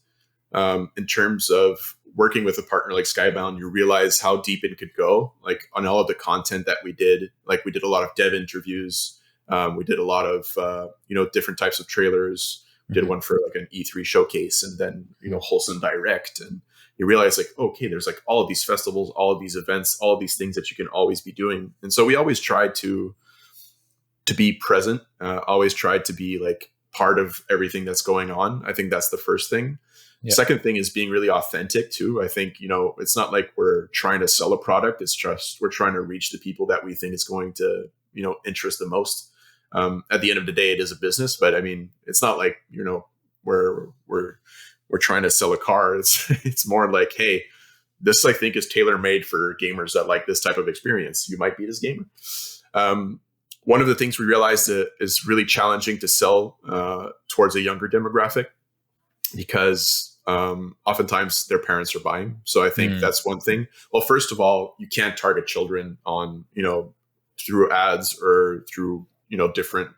S2: in terms of working with a partner like Skybound. You realize how deep it could go, like on all of the content that we did. Like we did a lot of dev interviews. We did a lot of, different types of trailers. Did one for like an E3 showcase, and then wholesome direct, and you realize okay, there's all of these festivals, all of these events, all of these things that you can always be doing. And so we always tried to be present, always tried to be part of everything that's going on. I think that's the first thing. Yeah. Second thing is being really authentic too. I think it's not like we're trying to sell a product, it's just we're trying to reach the people that we think is going to interest the most. At the end of the day, it is a business, but I mean, it's not like, we're trying to sell a car. It's more like, hey, this I think is tailor-made for gamers that like this type of experience. You might be this gamer. One of the things we realized is really challenging to sell towards a younger demographic, because oftentimes their parents are buying. So I think that's one thing. Well, first of all, you can't target children on, through ads or through different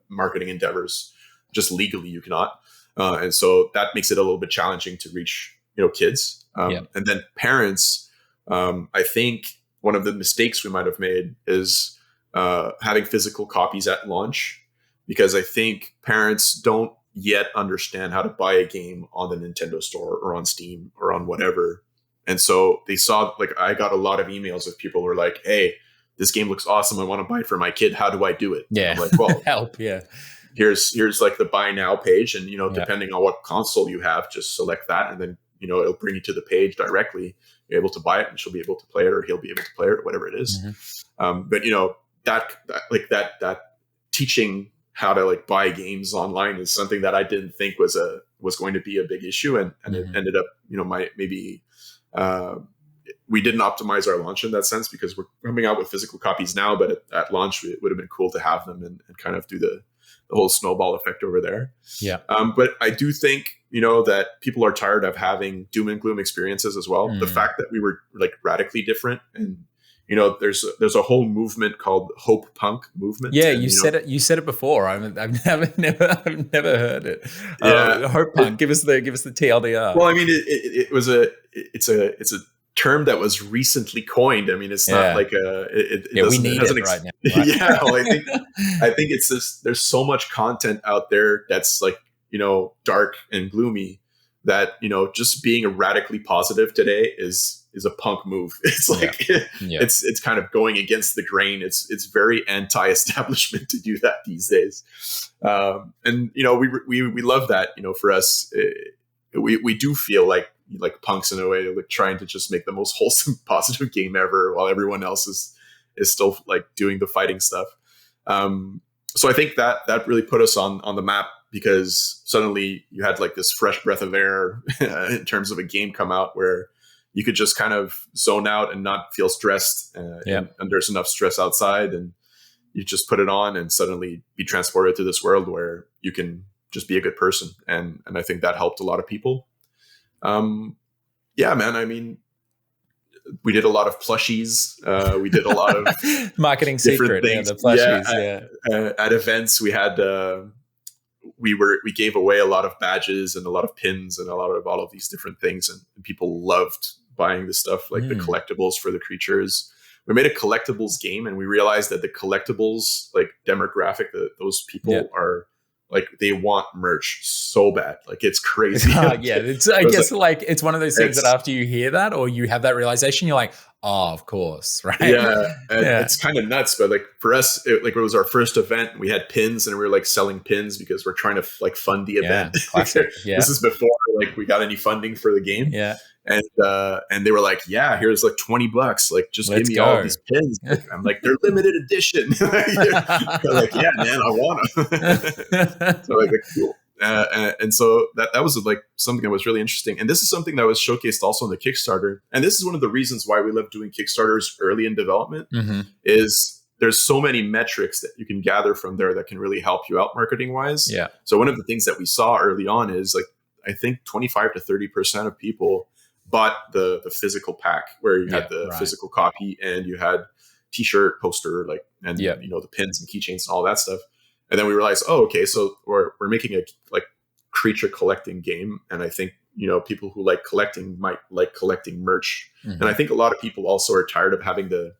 S2: marketing endeavors. Just legally you cannot, and so that makes it a little bit challenging to reach kids. And then parents, I think one of the mistakes we might have made is having physical copies at launch, because I think parents don't yet understand how to buy a game on the Nintendo store or on Steam or on whatever. And so they saw, I got a lot of emails of people who were like, hey, this game looks awesome. I want to buy it for my kid. How do I do it?
S1: Yeah.
S2: I'm like, well,
S1: help. Yeah.
S2: Here's like the buy now page. And, depending on what console you have, just select that. And then, it'll bring you to the page directly. You're able to buy it and she'll be able to play it, or he'll be able to play it, or whatever it is. But, that teaching how to like buy games online is something that I didn't think was going to be a big issue. And it ended up, we didn't optimize our launch in that sense, because we're coming out with physical copies now, but at launch, it would have been cool to have them and kind of do the whole snowball effect over there.
S1: Yeah.
S2: But I do think, that people are tired of having doom and gloom experiences as well. The fact that we were like radically different, and, there's a whole movement called Hope Punk movement.
S1: Yeah,
S2: and,
S1: you said it before. I've never heard it.
S2: Yeah.
S1: Hope Punk. Give us the TLDR.
S2: Well, I mean, it's a term that was recently coined. I mean, it's not like
S1: we need it right now. Right?
S2: Yeah, well, I think it's this. There's so much content out there that's like, dark and gloomy, that, just being radically positive today is a punk move. It's like it's kind of going against the grain. It's very anti-establishment to do that these days. And we love that. For us, we do feel like punks in a way, like trying to just make the most wholesome, positive game ever, while everyone else is still like doing the fighting stuff. So I think that really put us on the map, because suddenly you had like this fresh breath of air in terms of a game come out where you could just kind of zone out and not feel stressed. And there's enough stress outside, and you just put it on and suddenly be transported to this world where you can just be a good person. And I think that helped a lot of people. Yeah, man. I mean, we did a lot of plushies. We did a lot of
S1: marketing secret.
S2: Things.
S1: The plushies.
S2: At events, we had we gave away a lot of badges and a lot of pins and a lot of all of these different things, and people loved buying the stuff, like the collectibles for the creatures. We made a collectibles game, and we realized that the collectibles like demographic, those people are like, they want merch so bad. Like, it's crazy.
S1: I guess it's one of those things that after you hear that, or you have that realization, you're like, oh, of course. Right.
S2: Yeah. It's kind of nuts, but like for us, it was our first event. We had pins, and we were like selling pins because we're trying to like fund the event.
S1: Classic. Yeah.
S2: This is before like we got any funding for the game.
S1: Yeah.
S2: And they were like, yeah, here's like $20. Like, just give me all these pins. I'm like, they're limited edition. They're like, yeah, man, I want them. So like, cool. And so that was like something that was really interesting. And this is something that was showcased also in the Kickstarter. And this is one of the reasons why we love doing Kickstarters early in development, is there's so many metrics that you can gather from there that can really help you out marketing wise.
S1: Yeah.
S2: So one of the things that we saw early on is like, I think 25 to 30% of people bought the physical pack, where you had the physical copy, and you had t-shirt, poster, like, and the pins and keychains and all that stuff. And then we realized, oh, okay, so we're making a like creature collecting game, and I think people who like collecting might like collecting merch. And I think a lot of people also are tired of having the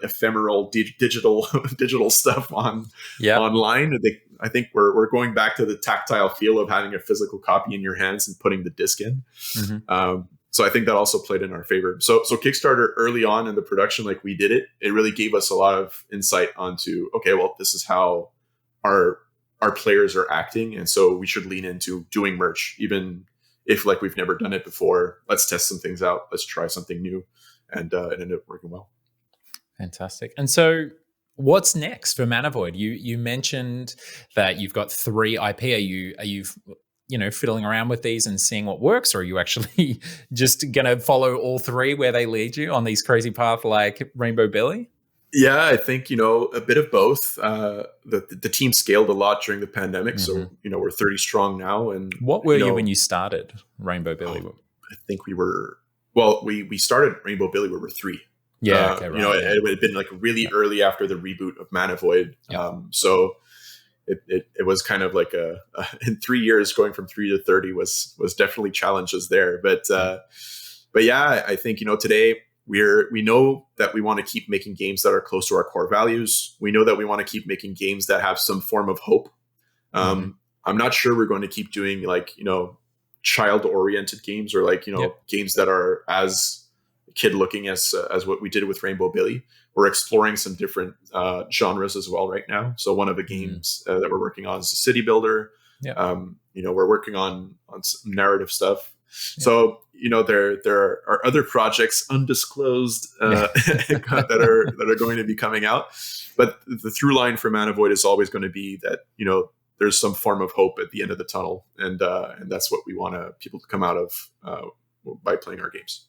S2: ephemeral digital stuff online. I think we're going back to the tactile feel of having a physical copy in your hands and putting the disc in. So I think that also played in our favor. So Kickstarter early on in the production, like we did it really gave us a lot of insight onto, okay, well, this is how our players are acting. And so we should lean into doing merch, even if like we've never done it before. Let's test some things out. Let's try something new. And it ended up working well.
S1: Fantastic. And so what's next for ManaVoid? You mentioned that you've got 3 IP. Are you fiddling around with these and seeing what works, or are you actually just going to follow all 3 where they lead you on these crazy paths like Rainbow Billy?
S2: Yeah, I think, a bit of both. The team scaled a lot during the pandemic. So, we're 30 strong now. And
S1: what were you when you started Rainbow Billy?
S2: I think we started Rainbow Billy when we were 3.
S1: Yeah. Okay, right.
S2: It would have been like really early after the reboot of ManaVoid. So it was kind of like in 3 years, going from 3 to 30 was definitely challenges there. But yeah, I think, today we know that we want to keep making games that are close to our core values. We know that we want to keep making games that have some form of hope. I'm not sure we're going to keep doing like, child oriented games, or like, games that are as kid looking as what we did with Rainbow Billy. We're exploring some different genres as well right now. So one of the games that we're working on is a city builder.
S1: Yeah.
S2: We're working on some narrative stuff. Yeah. So there are other projects undisclosed that are going to be coming out. But the through line for ManaVoid is always going to be that there's some form of hope at the end of the tunnel, and that's what we want people to come out of by playing our games.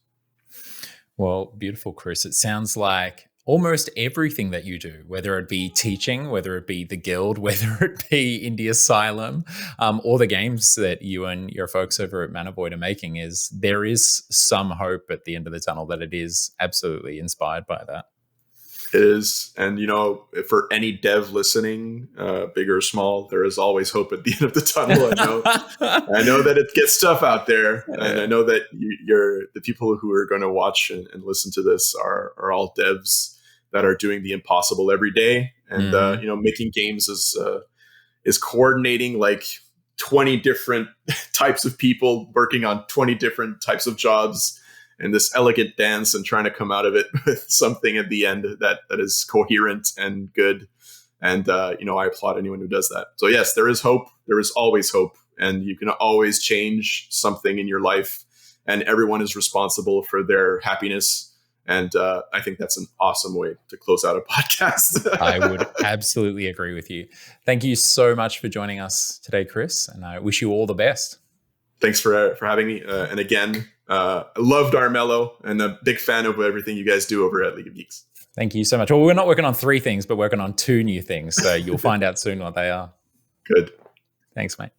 S1: Well, beautiful, Chris. It sounds like almost everything that you do, whether it be teaching, whether it be the Guild, whether it be Indie Asylum, or the games that you and your folks over at ManaVoid are making, there is some hope at the end of the tunnel, that it is absolutely inspired by that.
S2: It is. And, for any dev listening, big or small, there is always hope at the end of the tunnel. I know that it gets tough out there. And I know that the people who are going to watch and listen to this are all devs that are doing the impossible every day. And, making games is coordinating like 20 different types of people working on 20 different types of jobs, and this elegant dance, and trying to come out of it with something at the end that is coherent and good. And, I applaud anyone who does that. So yes, there is hope. There is always hope. And you can always change something in your life, and everyone is responsible for their happiness. And I think that's an awesome way to close out a podcast.
S1: I would absolutely agree with you. Thank you so much for joining us today, Chris. And I wish you all the best.
S2: Thanks for having me. And again, I loved Armello, and a big fan of everything you guys do over at League of Geeks.
S1: Thank you so much. Well, we're not working on 3 things, but working on 2 new things. So you'll find out soon what they are.
S2: Good.
S1: Thanks, mate.